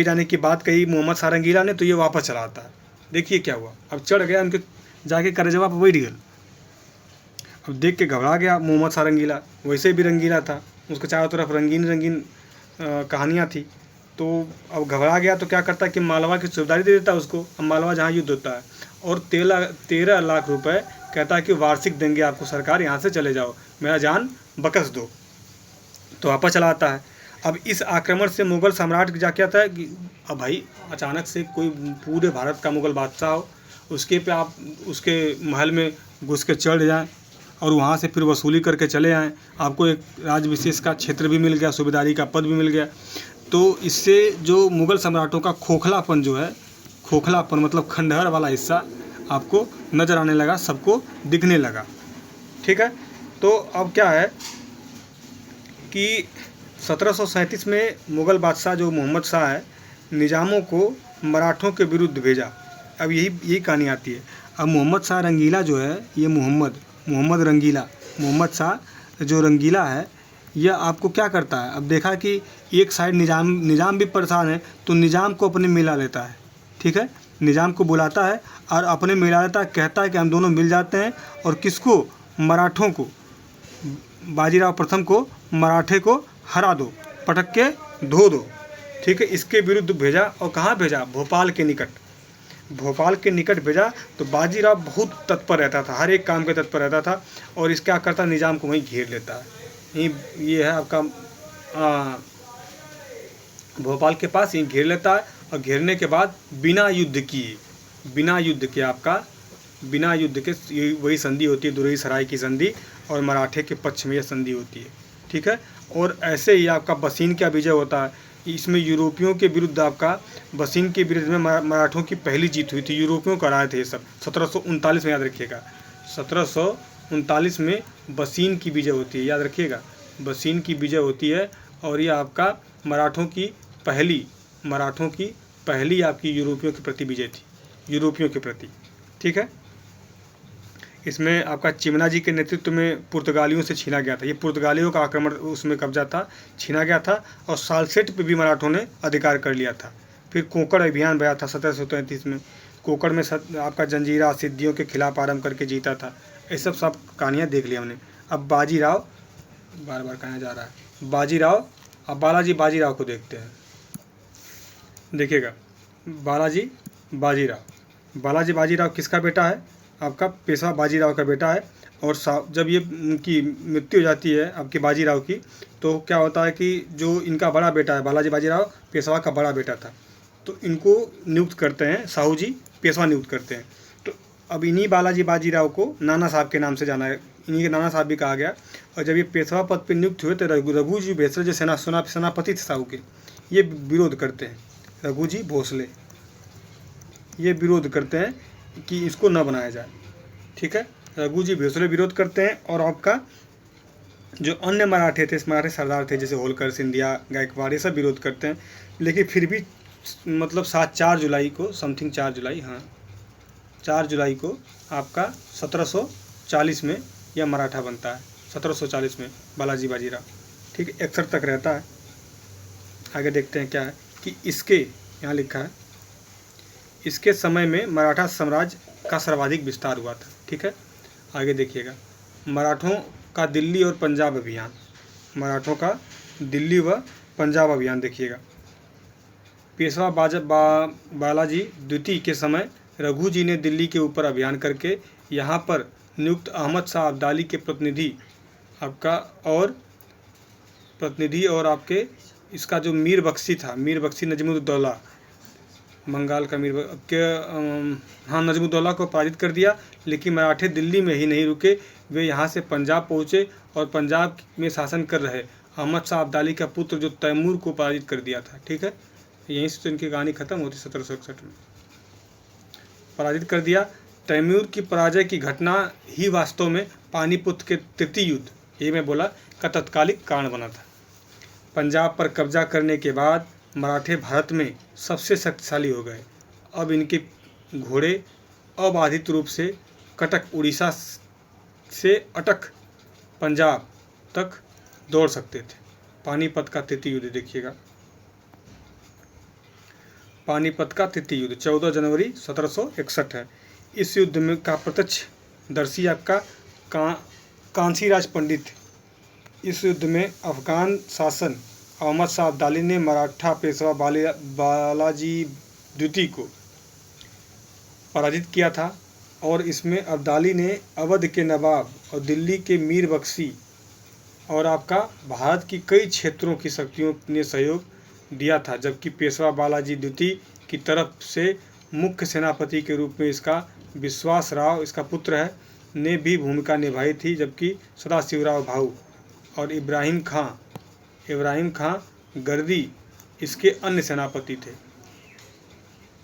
जाने की बात कही मोहम्मद शाह रंगीला ने, तो ये वापस चला आता है। देखिए क्या हुआ, अब चढ़ गया उनके जाके करेजवा पर बैठ गया। अब देख के घबरा गया मोहम्मद शाह रंगीला, वैसे भी रंगीला था, उसके चारों तरफ रंगीन कहानियाँ थी। तो अब घबरा गया तो क्या करता है कि मालवा की सूबेदारी दे देता है उसको। अब मालवा जहाँ युद्ध होता है, और 13 लाख रुपए कहता है कि वार्षिक देंगे आपको सरकार, यहाँ से चले जाओ, मेरा जान बकस दो। तो वापस चला आता है। अब इस आक्रमण से मुग़ल सम्राट क्या कहता है कि अब भाई अचानक से कोई पूरे भारत का मुग़ल बादशाह हो, उसके पे आप उसके महल में घुस के चढ़ जाएँ और वहाँ से फिर वसूली करके चले आएँ, आपको एक राज विशेष का क्षेत्र भी मिल गया, सूबेदारी का पद भी मिल गया। तो इससे जो मुग़ल सम्राटों का खोखलापन जो है, खोखलापन मतलब खंडहर वाला हिस्सा आपको नज़र आने लगा, सबको दिखने लगा। ठीक है, तो अब क्या है कि 1737 में मुग़ल बादशाह जो मोहम्मद शाह है, निज़ामों को मराठों के विरुद्ध भेजा। अब यही कहानी आती है। अब मोहम्मद शाह रंगीला जो है, ये मोहम्मद रंगीला, मोहम्मद शाह जो रंगीला है, यह आपको क्या करता है, अब देखा कि एक साइड निज़ाम भी परेशान है, तो निज़ाम को अपने मिला लेता है। ठीक है, निज़ाम को बुलाता है और अपने मिला लेता है, कहता है कि हम दोनों मिल जाते हैं और किसको, मराठों को, बाजीराव प्रथम को, मराठे को हरा दो, पटक के धो दो। ठीक है, इसके विरुद्ध भेजा। और कहाँ भेजा, भोपाल के निकट भेजा। तो बाजीराव बहुत तत्पर रहता था, हर एक काम के तत्पर रहता था, और इस क्या करता, निज़ाम को वहीं घेर लेता है। ये है आपका भोपाल के पास ही घेर लेता है। और घेरने के बाद बिना युद्ध के वही संधि होती है, दुरई सराय की संधि, और मराठे के पक्ष में यह संधि होती है। ठीक है, और ऐसे ही आपका बसीन का विजय होता है। इसमें यूरोपियों के विरुद्ध आपका बसीन के विरुद्ध में मराठों की पहली जीत हुई थी। यूरोपियों का राय थे ये सब। 1739 में, याद रखिएगा, 1739 में बसीन की विजय होती है, याद रखिएगा, बसीन की विजय होती है। और ये आपका मराठों की पहली आपकी यूरोपियों के प्रति विजय थी, यूरोपियों के प्रति। ठीक है, इसमें आपका चिमना जी के नेतृत्व में पुर्तगालियों से छीना गया था। ये पुर्तगालियों का आक्रमण, उसमें कब्जा था, छीना गया था। और सालसेट पे भी मराठों ने अधिकार कर लिया था। फिर कोंकण अभियान भया था 1733 में। कोंकण में आपका जंजीरा सिद्धियों के खिलाफ आरंभ करके जीता था। ये सब कहानियाँ देख ली हमने। अब बाजीराव, बार कहा जा रहा है बाजीराव, अब बाजीराव को देखते हैं। देखिएगा, बालाजी बाजीराव किसका बेटा है, आपका पेशवा बाजीराव का बेटा है। और जब ये उनकी मृत्यु हो जाती है आपके बाजीराव की, तो क्या होता है कि जो इनका बड़ा बेटा है, बालाजी बाजीराव पेशवा का बड़ा बेटा था, तो इनको नियुक्त करते हैं, साहू जी पेशवा नियुक्त करते हैं। तो अब इन्हीं बालाजी बाजीराव को नाना साहब के नाम से जाना है, इन्हीं के नाना साहब भी कहा गया। और जब ये पेशवा पद पर नियुक्त हुए तो रघु जी भोसले जो सेनापति थे साहू के, ये विरोध करते हैं। रघु जी भोसले ये विरोध करते हैं कि इसको न बनाया जाए। ठीक है, रघु जी भोसले विरोध करते हैं। और आपका जो अन्य मराठे सरदार थे, जैसे होलकर, सिंधिया, गायकवाड़, ये सब विरोध करते हैं। लेकिन फिर भी मतलब 4 जुलाई को, समथिंग 4 जुलाई को आपका 1740 में यह मराठा बनता है। 1740 में बालाजी बाजीराव। ठीक है, 61 तक रहता है। आगे देखते हैं क्या है कि इसके यहाँ लिखा है, इसके समय में मराठा साम्राज्य का सर्वाधिक विस्तार हुआ था। ठीक है, आगे देखिएगा, मराठों का दिल्ली और पंजाब अभियान, मराठों का दिल्ली व पंजाब अभियान देखिएगा। पेशवा बालाजी द्वितीय के समय रघु जी ने दिल्ली के ऊपर अभियान करके यहाँ पर नियुक्त अहमद शाह अब्दाली के प्रतिनिधि और आपके इसका जो मीर बख्शी था, मीर बख्शी नजमुद्दौला, बंगाल का हाँ, नजमुद्दौला को पराजित कर दिया। लेकिन मराठे दिल्ली में ही नहीं रुके, वे यहाँ से पंजाब पहुँचे और पंजाब में शासन कर रहे अहमद शाह अब्दाली का पुत्र जो तैमूर को पराजित कर दिया था। ठीक है, यहीं से तो इनकी कहानी खत्म होती 1761 में। पराजित कर दिया। तैमूर की पराजय की घटना ही वास्तव में पानीपत के तृतीय युद्ध, ये मैं बोला, का तत्कालिक कारण बना था। पंजाब पर कब्जा करने के बाद मराठे भारत में सबसे शक्तिशाली हो गए। अब इनके घोड़े अबाधित रूप से कटक उड़ीसा से अटक पंजाब तक दौड़ सकते थे। पानीपत का तृतीय युद्ध देखिएगा। पानीपत का तृतीय युद्ध 14 जनवरी 1761 है। इस युद्ध में का प्रत्यक्षदर्शी आपका कांसीराज पंडित। इस युद्ध में अफगान शासन अहमद शाह अब्दाली ने मराठा पेशवा बालाजी द्वितीय को पराजित किया था और इसमें अब्दाली ने अवध के नवाब और दिल्ली के मीर बख्शी और आपका भारत की कई क्षेत्रों की शक्तियों ने सहयोग दिया था, जबकि पेशवा बालाजी द्वितीय की तरफ से मुख्य सेनापति के रूप में इसका विश्वास राव, इसका पुत्र है, ने भी भूमिका निभाई थी, जबकि सदाशिवराव भाऊ और इब्राहिम खां गर्दी इसके अन्य सेनापति थे।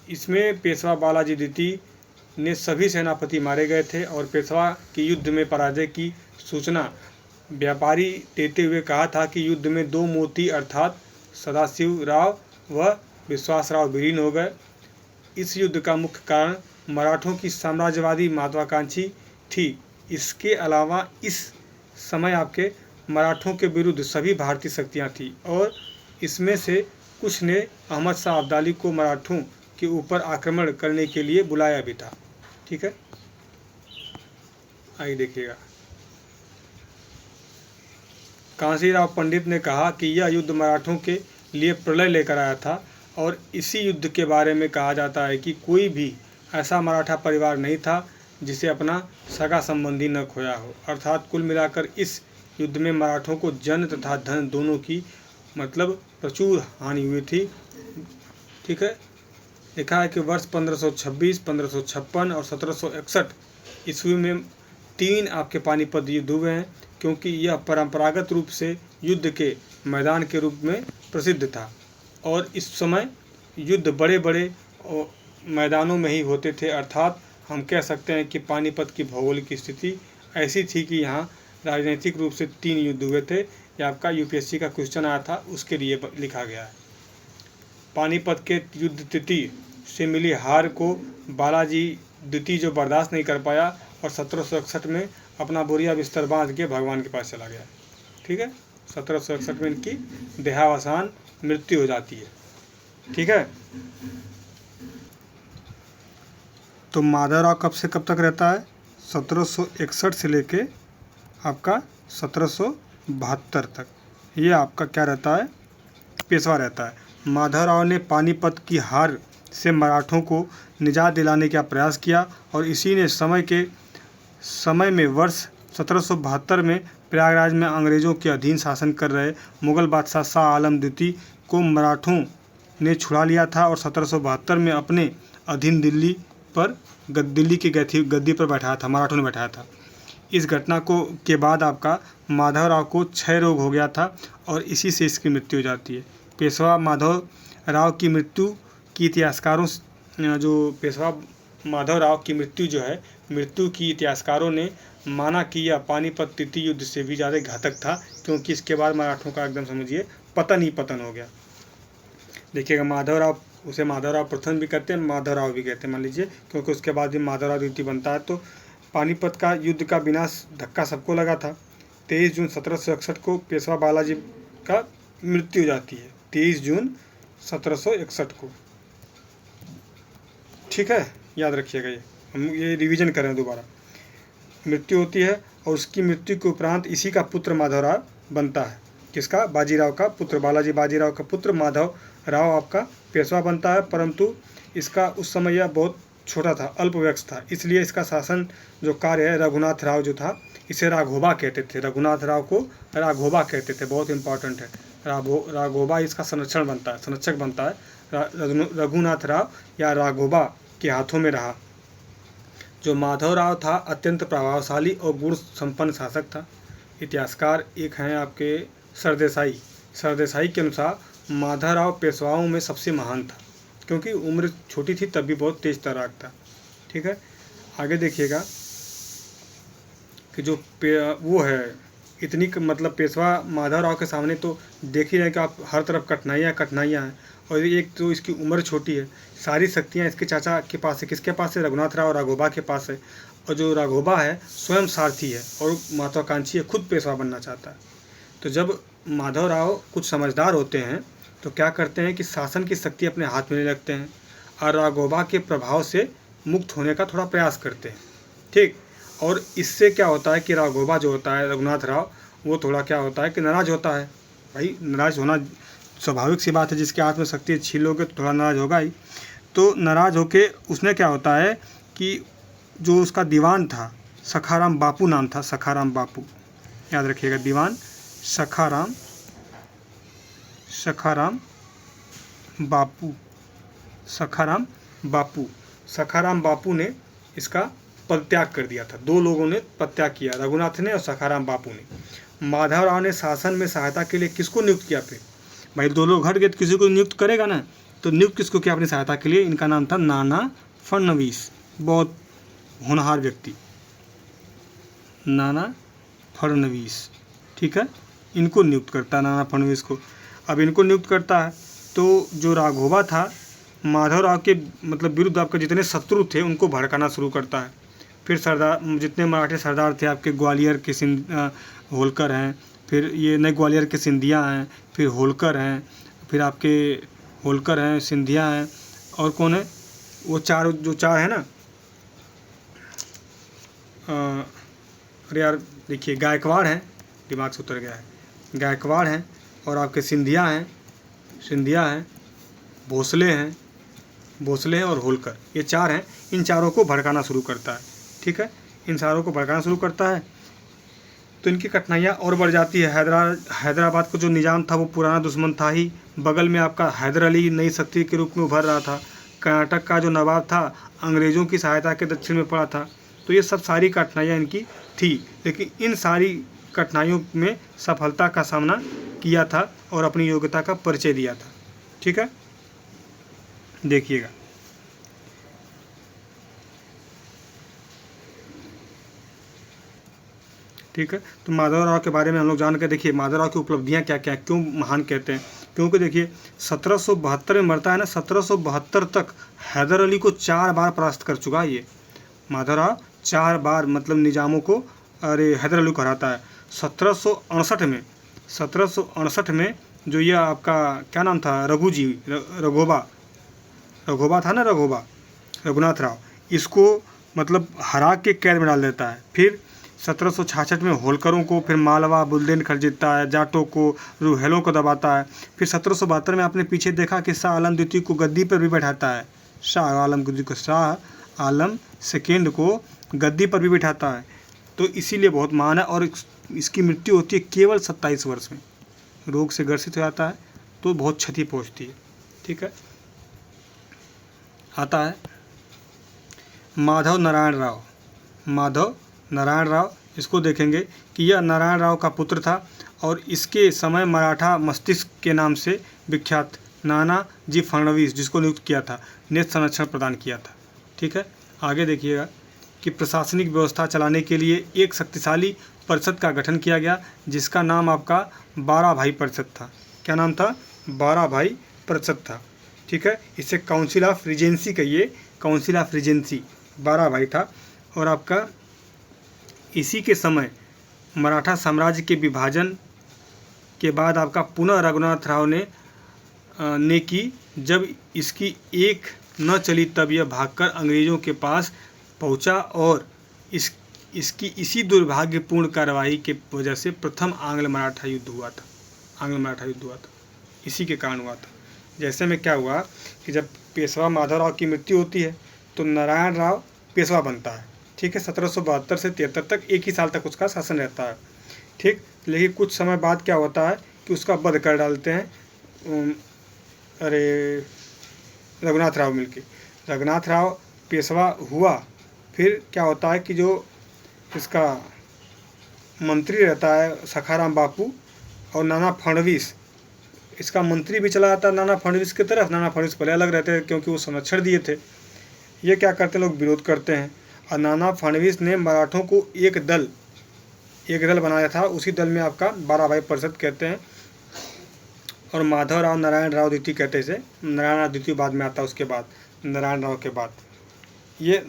इसमें पेशवा बालाजी द्वितीय ने सभी सेनापति मारे गए थे और पेशवा की युद्ध में पराजय की सूचना व्यापारी देते हुए कहा था कि युद्ध में 2 मोती अर्थात सदाशिवराव व विश्वासराव विलीन हो गए। इस युद्ध का मुख्य कारण मराठों की साम्राज्यवादी महत्वाकांक्षी थी। इसके अलावा इस समय आपके मराठों के विरुद्ध सभी भारतीय शक्तियाँ थीं और इसमें से कुछ ने अहमद शाह अब्दाली को मराठों के ऊपर आक्रमण करने के लिए बुलाया भी था। ठीक है, आइए देखिएगा। कांसीराव पंडित ने कहा कि यह युद्ध मराठों के लिए प्रलय लेकर आया था और इसी युद्ध के बारे में कहा जाता है कि कोई भी ऐसा मराठा परिवार नहीं था जिसे अपना सगा संबंधी न खोया हो। अर्थात कुल मिलाकर इस युद्ध में मराठों को जन तथा धन दोनों की मतलब प्रचुर हानि हुई थी। ठीक है, लिखा है कि वर्ष 1526, 1556 और 1761 ईस्वी में 3 आपके पानीपत युद्ध हुए हैं, क्योंकि यह परंपरागत रूप से युद्ध के मैदान के रूप में प्रसिद्ध था और इस समय युद्ध बड़े बड़े मैदानों में ही होते थे। अर्थात हम कह सकते हैं कि पानीपत की भौगोलिक स्थिति ऐसी थी कि यहाँ राजनीतिक रूप से 3 युद्ध हुए थे। यह आपका यूपीएससी का क्वेश्चन आया था, उसके लिए लिखा गया है। पानीपत के युद्ध तृतीय से मिली हार को बालाजी द्वितीय जो बर्दाश्त नहीं कर पाया और 1761 में अपना बोरिया बिस्तर बांध के भगवान के पास चला गया। ठीक है, 1761 में इनकी देहावसान मृत्यु हो जाती है। ठीक है, तो माधवराव कब से कब तक रहता है? 1761 से लेके आपका 1772 तक ये आपका क्या रहता है? पेशवा रहता है। माधवराव ने पानीपत की हार से मराठों को निजात दिलाने का प्रयास किया और इसी ने समय में वर्ष 1772 में प्रयागराज में अंग्रेज़ों के अधीन शासन कर रहे मुग़ल बादशाह शाह आलम द्वितीय को मराठों ने छुड़ा लिया था और 1772 में अपने अधीन दिल्ली की गद्दी पर बैठाया था, मराठों ने बैठाया था। इस घटना के बाद आपका माधवराव को क्षय रोग हो गया था और इसी से इसकी मृत्यु हो जाती है। पेशवा माधवराव की मृत्यु की इतिहासकारों मृत्यु की इतिहासकारों ने माना कि यह पानीपत तृतीय युद्ध से भी ज़्यादा घातक था, क्योंकि इसके बाद मराठों का एकदम समझिए पतन ही पतन हो गया। देखिएगा, माधवराव उसे माधवराव प्रथम भी कहते हैं, माधवराव भी कहते हैं, मान लीजिए, क्योंकि उसके बाद भी माधवराव द्वितीय बनता है। तो पानीपत का युद्ध का विनाश धक्का सबको लगा था। 23 जून 1761 को पेशवा बालाजी का मृत्यु हो जाती है, 23 जून 1761 को। ठीक है, याद रखिएगा, हम ये रिवीजन करें दोबारा। मृत्यु होती है और उसकी मृत्यु के उपरांत इसी का पुत्र माधवराव बनता है। किसका? बाजीराव का पुत्र, बालाजी बाजीराव का पुत्र माधवराव आपका पेशवा बनता है, परंतु इसका उस समय यह बहुत छोटा था, अल्पवयस्क था, इसलिए इसका शासन जो कार्य है रघुनाथ राव जो था, इसे राघोबा कहते थे। रघुनाथ राव को राघोबा कहते थे, बहुत इंपॉर्टेंट है। राघोबा इसका संरक्षक बनता है रघुनाथ राव या राघोबा के हाथों में रहा। जो माधवराव था अत्यंत प्रभावशाली और गुण संपन्न शासक था। इतिहासकार एक हैं आपके सरदेसाई। सरदेसाई के अनुसार माधवराव पेशवाओं में सबसे महान था, क्योंकि उम्र छोटी थी तब भी बहुत तेज तर्राक था। ठीक है, आगे देखिएगा कि जो वो है इतनी मतलब पेशवा माधवराव के सामने तो देख ही रहे कि आप हर तरफ कठिनाइयाँ हैं, और एक तो इसकी उम्र छोटी है, सारी शक्तियाँ इसके चाचा के पास है। किसके पास है? रघुनाथ राव राघोबा के पास है। और जो राघोबा है स्वयं सारथी है और महत्वाकांक्षी है, खुद पेशवा बनना चाहता है। तो जब माधवराव कुछ समझदार होते हैं तो क्या करते हैं कि शासन की शक्ति अपने हाथ में ले लगते हैं और राघोबा के प्रभाव से मुक्त होने का थोड़ा प्रयास करते हैं। ठीक, और इससे क्या होता है कि राघोबा जो होता है, रघुनाथ राव, वो थोड़ा क्या होता है कि नाराज़ होता है। भाई नाराज़ होना स्वाभाविक सी बात है, जिसके हाथ में शक्ति छीन लोगे तो थोड़ा नाराज़ होगा ही। तो नाराज़ होके उसने क्या होता है कि जो उसका दीवान था, सखाराम बापू नाम था, सखाराम बापू, याद रखिएगा, दीवान सखाराम बापू ने इसका पदत्याग कर दिया था। दो लोगों ने पदत्याग किया, रघुनाथ ने और सखाराम बापू ने। माधवराव ने शासन में सहायता के लिए किसको नियुक्त किया? फिर भाई दो लोग हट गए तो किसी को नियुक्त करेगा ना, तो नियुक्त किसको किया अपनी सहायता के लिए? इनका नाम था नाना फडणवीस, बहुत होनहार व्यक्ति, नाना फडणवीस। ठीक है, इनको नियुक्त करता है नाना फडणवीस को। अब इनको नियुक्त करता है तो जो राघोबा था माधवराव के मतलब विरुद्ध आपके जितने शत्रु थे उनको भड़काना शुरू करता है। फिर सरदार, जितने मराठी सरदार थे आपके, ग्वालियर के होलकर हैं, फिर ये नए ग्वालियर के सिंधिया हैं, फिर होलकर हैं, फिर आपके होलकर हैं, सिंधिया हैं, और कौन है वो चार है ना, अरे यार देखिए, गायकवाड़ हैं, दिमाग से उतर गया है, गायकवाड़ हैं, और आपके सिंधिया हैं, भोसले हैं और होलकर, ये चार हैं। इन चारों को भड़काना शुरू करता है। ठीक है, इन चारों को भड़काना शुरू करता है तो इनकी कठिनाइयाँ और बढ़ जाती है। हैदराबाद का जो निज़ाम था वो पुराना दुश्मन था ही, बगल में आपका हैदर अली नई शक्ति के रूप में उभर रहा था। कर्नाटक का जो नवाब था अंग्रेज़ों की सहायता के दक्षिण में पड़ा था। तो ये सब सारी कठिनाइयाँ इनकी थी, लेकिन इन सारी कठिनाइयों में सफलता का सामना किया था और अपनी योग्यता का परिचय दिया था। ठीक है, देखिएगा, ठीक है। तो माधवराव के बारे में हम लोग जान कर देखिए माधवराव की उपलब्धियां क्या क्या, क्यों महान कहते हैं, क्योंकि देखिए 1772 में मरता है ना, 1772 तक हैदर अली को 4 बार परास्त कर चुका है। ये माधवराव 4 बार मतलब निजामों को, अरे हैदर अली को हराता है। 1768 में जो ये आपका क्या नाम था, रघोबा था ना, रघुनाथ राव, इसको मतलब हरा के कैद में डाल देता है। फिर 1766 में होलकरों को, फिर मालवा बुंदेलखंड जीतता है, जाटों को, रूहेलों को दबाता है। फिर 1772 में आपने पीछे देखा कि शाह आलम द्वितीय को गद्दी पर भी बैठाता है, शाह आलम सेकेंड को गद्दी पर भी बैठाता है। तो इसीलिए बहुत महान है। और इसकी मृत्यु होती है केवल 27 वर्ष में, रोग से ग्रसित हो जाता है तो बहुत क्षति पहुँचती है। ठीक है, आता है माधव नारायण राव, इसको देखेंगे कि यह नारायण राव का पुत्र था और इसके समय मराठा मस्तिष्क के नाम से विख्यात नाना जी फडणवीस, जिसको नियुक्त किया था, ने संरक्षण प्रदान किया था। ठीक है, आगे देखिएगा कि प्रशासनिक व्यवस्था चलाने के लिए एक शक्तिशाली परिषद का गठन किया गया, जिसका नाम आपका 12 भाई परिषद था। क्या नाम था? 12 भाई परिषद था। ठीक है, इसे काउंसिल ऑफ रीजेंसी कहिए, काउंसिल ऑफ रीजेंसी 12 भाई था। और आपका इसी के समय मराठा साम्राज्य के विभाजन के बाद आपका पुनः रघुनाथ राव ने की, जब इसकी एक न चली तब यह भागकर अंग्रेज़ों के पास पहुंचा और इसकी इसी दुर्भाग्यपूर्ण कार्रवाई के वजह से प्रथम आंग्ल मराठा युद्ध हुआ था। इसी के कारण हुआ था। जैसे में क्या हुआ कि जब पेशवा माधवराव की मृत्यु होती है तो नारायण राव पेशवा बनता है। ठीक है, 1772 से 73 तक एक ही साल तक उसका शासन रहता है। ठीक, लेकिन कुछ समय बाद क्या होता है कि उसका वध कर डालते हैं। अरे रघुनाथ राव मिलके। रघुनाथ राव पेशवा हुआ, फिर क्या होता है कि जो इसका मंत्री रहता है सखाराम बापू और नाना फडणवीस, इसका मंत्री भी चला जाता है नाना फडणवीस की तरफ। नाना फडणवीस पहले अलग रहते हैं क्योंकि वो संरक्षण दिए थे। ये क्या करते हैं, लोग विरोध करते हैं और नाना फडणवीस ने मराठों को एक दल बनाया था। उसी दल में आपका 12 भाई परिषद कहते हैं और माधव राव नारायण राव द्वितीय कहते हैं इसे। नारायण राव द्वितीय बाद में आता है, उसके बाद नारायण राव के बाद। ये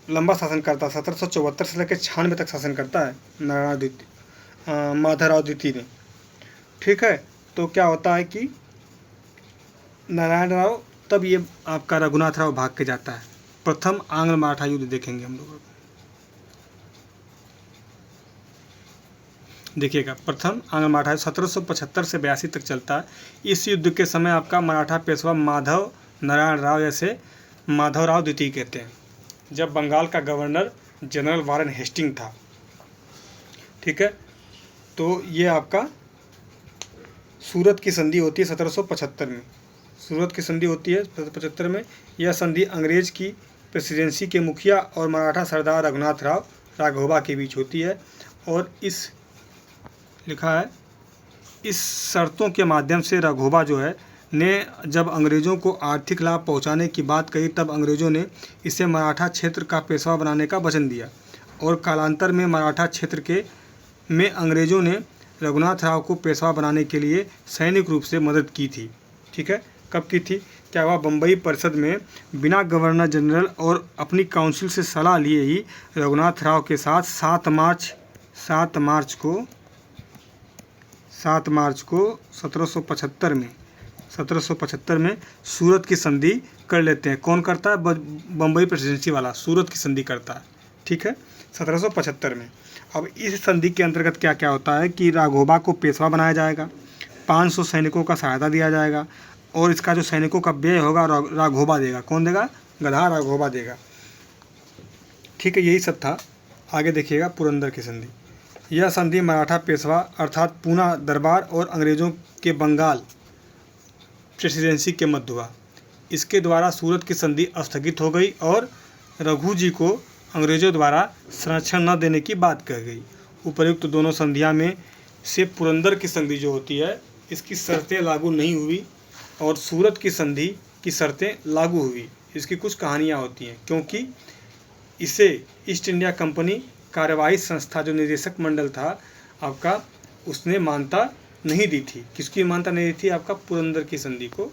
लंबा शासन करता है, 1774 से लेकर 96 तक शासन करता है नारायण द्वितीय, माधव राव द्वितीय ने। ठीक है, तो क्या होता है कि नारायण राव, तब ये आपका रघुनाथ राव भाग के जाता है। प्रथम आंग्ल मराठा युद्ध देखेंगे हम लोग। देखिएगा, प्रथम आंग्ल मराठा 1775 से 82 तक चलता है। इस युद्ध के समय आपका मराठा पेशवा माधव नारायण राव, जैसे माधव राव द्वितीय कहते हैं, जब बंगाल का गवर्नर जनरल वारेन हेस्टिंग था। ठीक है, तो ये आपका सूरत की संधि होती है 1775 में। सूरत की संधि होती है 1775 में। यह संधि अंग्रेज की प्रेसिडेंसी के मुखिया और मराठा सरदार रघुनाथ राव राघोबा के बीच होती है। और इस लिखा है, इस शर्तों के माध्यम से राघोबा जो है ने जब अंग्रेज़ों को आर्थिक लाभ पहुंचाने की बात कही, तब अंग्रेज़ों ने इसे मराठा क्षेत्र का पेशवा बनाने का वचन दिया। और कालांतर में मराठा क्षेत्र में अंग्रेज़ों ने रघुनाथ राव को पेशवा बनाने के लिए सैनिक रूप से मदद की थी। ठीक है, कब की थी, क्या हुआ, बम्बई परिषद में बिना गवर्नर जनरल और अपनी काउंसिल से सलाह लिए ही रघुनाथ राव के साथ 7 मार्च को 1775 में सूरत की संधि कर लेते हैं। कौन करता है, बम्बई प्रेसिडेंसी वाला सूरत की संधि करता है। ठीक है, 1775 में। अब इस संधि के अंतर्गत क्या क्या होता है कि राघोबा को पेशवा बनाया जाएगा, 500 सैनिकों का सहायता दिया जाएगा और इसका जो सैनिकों का व्यय होगा राघोबा देगा। कौन देगा, गधा राघोबा देगा। ठीक है, यही सब था। आगे देखिएगा, पुरंदर की संधि। यह संधि मराठा पेशवा अर्थात पूना दरबार और अंग्रेज़ों के बंगाल प्रेसिडेंसी के मध्य हुआ। इसके द्वारा सूरत की संधि स्थगित हो गई और रघु जी को अंग्रेज़ों द्वारा संरक्षण न देने की बात कह गई। उपर्युक्त दोनों संधियां में से पुरंदर की संधि जो होती है, इसकी शर्तें लागू नहीं हुई और सूरत की संधि की शर्तें लागू हुई। इसकी कुछ कहानियाँ होती हैं, क्योंकि इसे ईस्ट इंडिया कंपनी कार्यवाही संस्था जो निदेशक मंडल था आपका, उसने मान्यता नहीं दी थी। किसकी मान्यता नहीं दी थी, आपका पुरंदर की संधि को।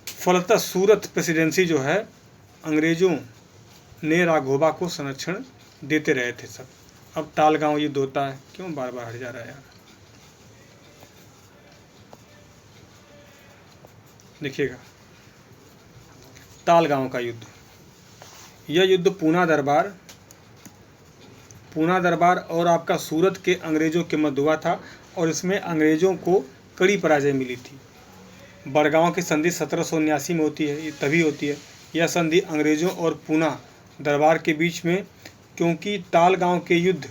फलतः सूरत प्रेसिडेंसी जो है, अंग्रेज़ों ने राघोबा को संरक्षण देते रहे थे सब। अब तालगांव युद्ध होता है, क्यों बार बार हट जा रहा है यार। देखिएगा, तालगांव का युद्ध। यह युद्ध पूना दरबार और आपका सूरत के अंग्रेज़ों के मध्य हुआ था और इसमें अंग्रेज़ों को कड़ी पराजय मिली थी। बड़गांव की संधि 1779 में होती है, ये तभी होती है। यह संधि अंग्रेज़ों और पूना दरबार के बीच में, क्योंकि तालगांव के युद्ध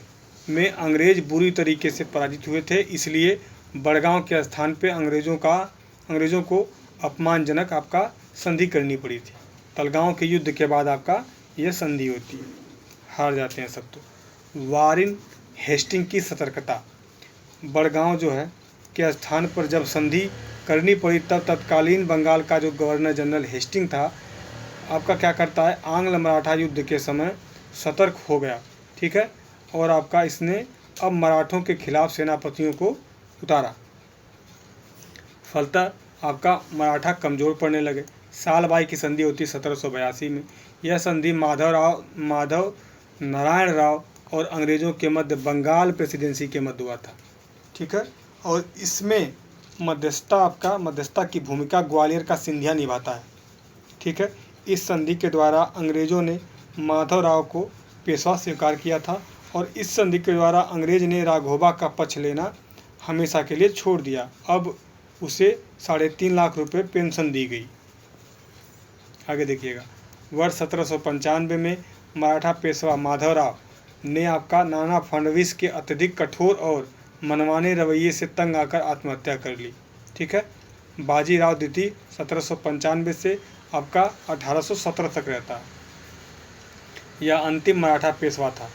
में अंग्रेज़ बुरी तरीके से पराजित हुए थे, इसलिए बड़गांव के स्थान पे अंग्रेज़ों को अपमानजनक आपका संधि करनी पड़ी थी। तालगांव के युद्ध के बाद आपका यह संधि होती है, हार जाते हैं सब। तो वारेन हेस्टिंग की सतर्कता, बड़गांव जो है के स्थान पर जब संधि करनी पड़ी, तब तत्कालीन बंगाल का जो गवर्नर जनरल हेस्टिंग था आपका क्या करता है, आंग्ल मराठा युद्ध के समय सतर्क हो गया। ठीक है, और आपका इसने अब मराठों के खिलाफ सेनापतियों को उतारा। फलतः आपका मराठा कमज़ोर पड़ने लगे। सालबाई की संधि होती 1782 में। यह संधि माधव नारायण राव और अंग्रेज़ों के मध्य बंगाल प्रेसिडेंसी के मध्य हुआ था। ठीक है, और इसमें मध्यस्थता की भूमिका ग्वालियर का सिंधिया निभाता है। ठीक है, इस संधि के द्वारा अंग्रेज़ों ने माधव राव को पेशवा स्वीकार किया था और इस संधि के द्वारा अंग्रेज ने राघोबा का पक्ष लेना हमेशा के लिए छोड़ दिया। अब उसे 3.5 लाख रुपए पेंशन दी गई। आगे देखिएगा, वर्ष 1795 में मराठा पेशवा माधव राव ने आपका नाना फडणवीस के अत्यधिक कठोर और मनमाने रवैये से तंग आकर आत्महत्या कर ली। ठीक है, बाजीराव द्वितीय 1795 से आपका 1817 तक रहता है। यह अंतिम मराठा पेशवा था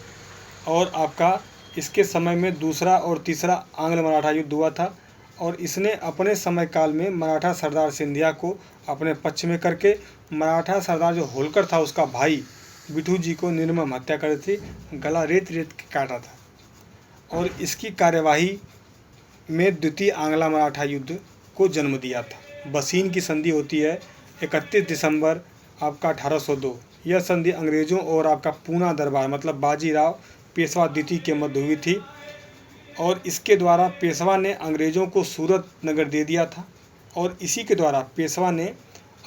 और आपका इसके समय में दूसरा और तीसरा आंग्ल मराठा युद्ध हुआ था और इसने अपने समय काल में मराठा सरदार सिंधिया को अपने पक्ष में करके मराठा सरदार जो होलकर था उसका भाई बिठू जी को निर्मम हत्या कर दी थी, गला रेत रेत के काटा था और इसकी कार्यवाही में द्वितीय आंग्ला मराठा युद्ध को जन्म दिया था। बसीन की संधि होती है 31 दिसंबर आपका 1802। यह संधि अंग्रेज़ों और आपका पूना दरबार मतलब बाजीराव पेशवा द्वितीय के मध्य हुई थी और इसके द्वारा पेशवा ने अंग्रेज़ों को सूरत नगर दे दिया था और इसी के द्वारा पेशवा ने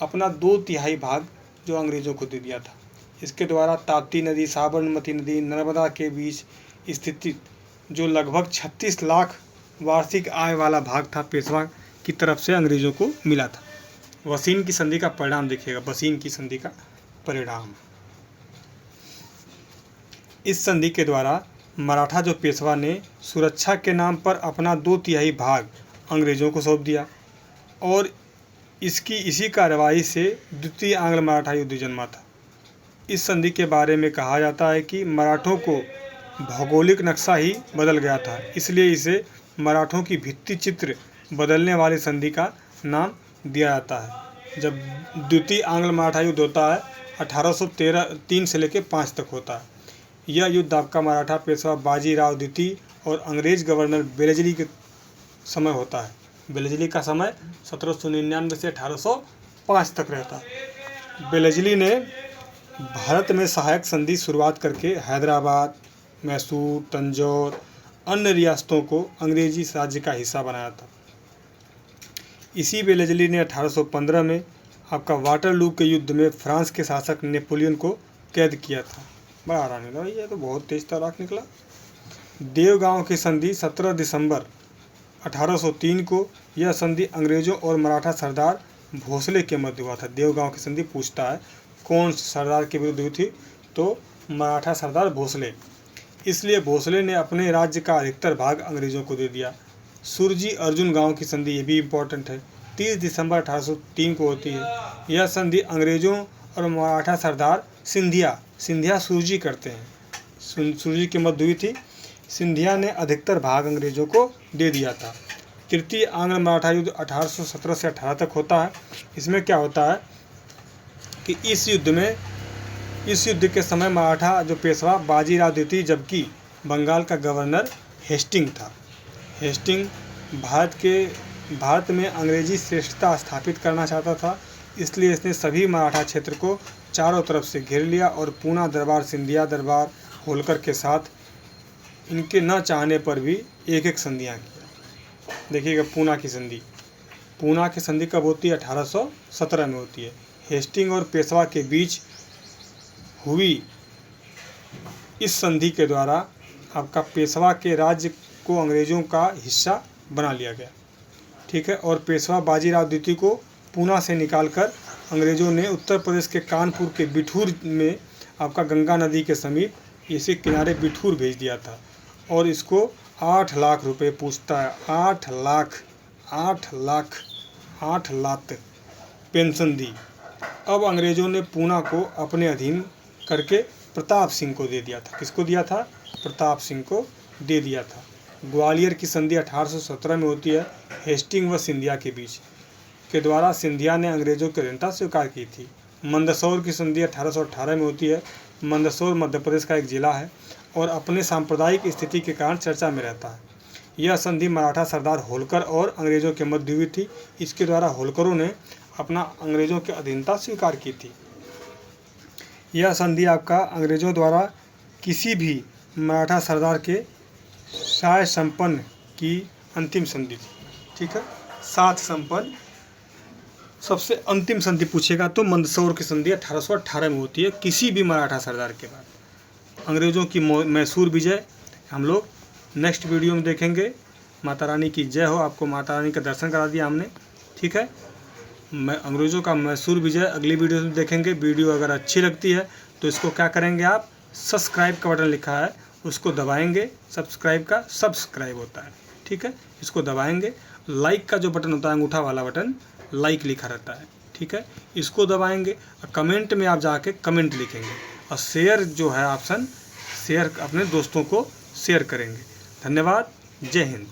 अपना 2/3 भाग जो अंग्रेज़ों को दे दिया था। इसके द्वारा ताप्ती नदी, साबरमती नदी, नर्मदा के बीच स्थित जो लगभग 36 लाख वार्षिक आय वाला भाग था पेशवा की तरफ से अंग्रेज़ों को मिला था। बसीन की संधि का परिणाम देखिएगा, बसीन की संधि का परिणाम। इस संधि के द्वारा मराठा जो पेशवा ने सुरक्षा के नाम पर अपना 2/3 भाग अंग्रेज़ों को सौंप दिया और इसकी इसी कार्रवाई से द्वितीय आंग्ल मराठा युद्ध जन्मा था। इस संधि के बारे में कहा जाता है कि मराठों को भौगोलिक नक्शा ही बदल गया था, इसलिए इसे मराठों की भित्ति चित्र बदलने वाली संधि का नाम दिया जाता है। जब द्वितीय आंग्ल मराठा युद्ध होता है 1813 से लेकर 5 तक होता है। यह युद्ध आपका मराठा पेशवा बाजीराव द्वितीय और अंग्रेज गवर्नर वेलेस्ली के समय होता है। वेलेस्ली का समय 1799 से 1805 तक रहता है। वेलेस्ली ने भारत में सहायक संधि शुरुआत करके हैदराबाद, मैसूर, तंजौर अन्य रियासतों को अंग्रेजी राज्य का हिस्सा बनाया था। इसी वेलेस्ली ने 1815 में आपका वाटरलू के युद्ध में फ्रांस के शासक नेपोलियन को कैद किया था। बड़ा आराम मिला, ये तो बहुत तेज तराक निकला। देवगांव की संधि 17 दिसंबर 1803 को, यह संधि अंग्रेजों और मराठा सरदार भोसले के मध्य हुआ था। देवगांव की संधि पूछता है कौन सरदार के विरुद्ध हुई थी, तो मराठा सरदार भोसले। इसलिए भोसले ने अपने राज्य का अधिकतर भाग अंग्रेजों को दे दिया। सुरजी अर्जुन गांव की संधि, ये भी इम्पोर्टेंट है, 30 दिसंबर 1803 को होती है। यह संधि अंग्रेजों और मराठा सरदार सिंधिया सुरजी करते हैं, सुरजी के मध्य हुई थी। सिंधिया ने अधिकतर भाग अंग्रेजों को दे दिया था। तृतीय आंग्ल मराठा युद्ध 1817 से 18 तक होता है। इसमें क्या होता है कि इस युद्ध के समय मराठा जो पेशवा बाजीराव द्वितीय जबकि बंगाल का गवर्नर हेस्टिंग था। हेस्टिंग भारत में अंग्रेजी श्रेष्ठता स्थापित करना चाहता था, इसलिए इसने सभी मराठा क्षेत्र को चारों तरफ से घेर लिया और पूना दरबार, सिंधिया दरबार, होलकर के साथ इनके न चाहने पर भी एक एक संधियाँ किया। देखिएगा पूना की संधि कब होती है? 1817 में होती है। हेस्टिंग और पेशवा के बीच हुई इस संधि के द्वारा आपका पेशवा के राज्य को अंग्रेज़ों का हिस्सा बना लिया गया, ठीक है। और पेशवा बाजीराव द्वितीय को पूना से निकालकर अंग्रेज़ों ने उत्तर प्रदेश के कानपुर के बिठूर में आपका गंगा नदी के समीप इसे किनारे बिठूर भेज दिया था और इसको 8 लाख रुपए पूछता है। 8 लाख पेंशन दी। अब अंग्रेज़ों ने पूना को अपने अधीन करके प्रताप सिंह को दे दिया था। किसको दिया था? प्रताप सिंह को दे दिया था। ग्वालियर की संधि 1817 में होती है हेस्टिंग व सिंधिया के बीच के द्वारा। सिंधिया ने अंग्रेज़ों की अधीनता स्वीकार की थी। मंदसौर की संधि 1818 में होती है। मंदसौर मध्य प्रदेश का एक जिला है और अपने सांप्रदायिक स्थिति के कारण चर्चा में रहता है। यह संधि मराठा सरदार होलकर और अंग्रेज़ों के मध्य हुई थी। इसके द्वारा होलकरों ने अपना अंग्रेज़ों की अधीनता स्वीकार की थी। यह संधि आपका अंग्रेज़ों द्वारा किसी भी मराठा सरदार के साय संपन्न की अंतिम संधि थी, ठीक है। साथ संपन्न सबसे अंतिम संधि पूछेगा तो मंदसौर की संधि 1818 में होती है किसी भी मराठा सरदार के बाद। अंग्रेज़ों की मैसूर विजय हम लोग नेक्स्ट वीडियो में देखेंगे। माता रानी की जय हो। आपको माता रानी का दर्शन करा दिया हमने, ठीक है। अंग्रेज़ों का मैसूर विजय अगली वीडियो में देखेंगे। वीडियो अगर अच्छी लगती है तो इसको क्या करेंगे आप, सब्सक्राइब का बटन लिखा है उसको दबाएंगे। सब्सक्राइब होता है, ठीक है, इसको दबाएंगे लाइक का जो बटन होता है अंगूठा वाला बटन, लाइक लिखा रहता है, ठीक है, इसको दबाएंगे और कमेंट में आप जाके कमेंट लिखेंगे और शेयर जो है ऑप्शन, शेयर अपने दोस्तों को शेयर करेंगे। धन्यवाद। जय हिंद।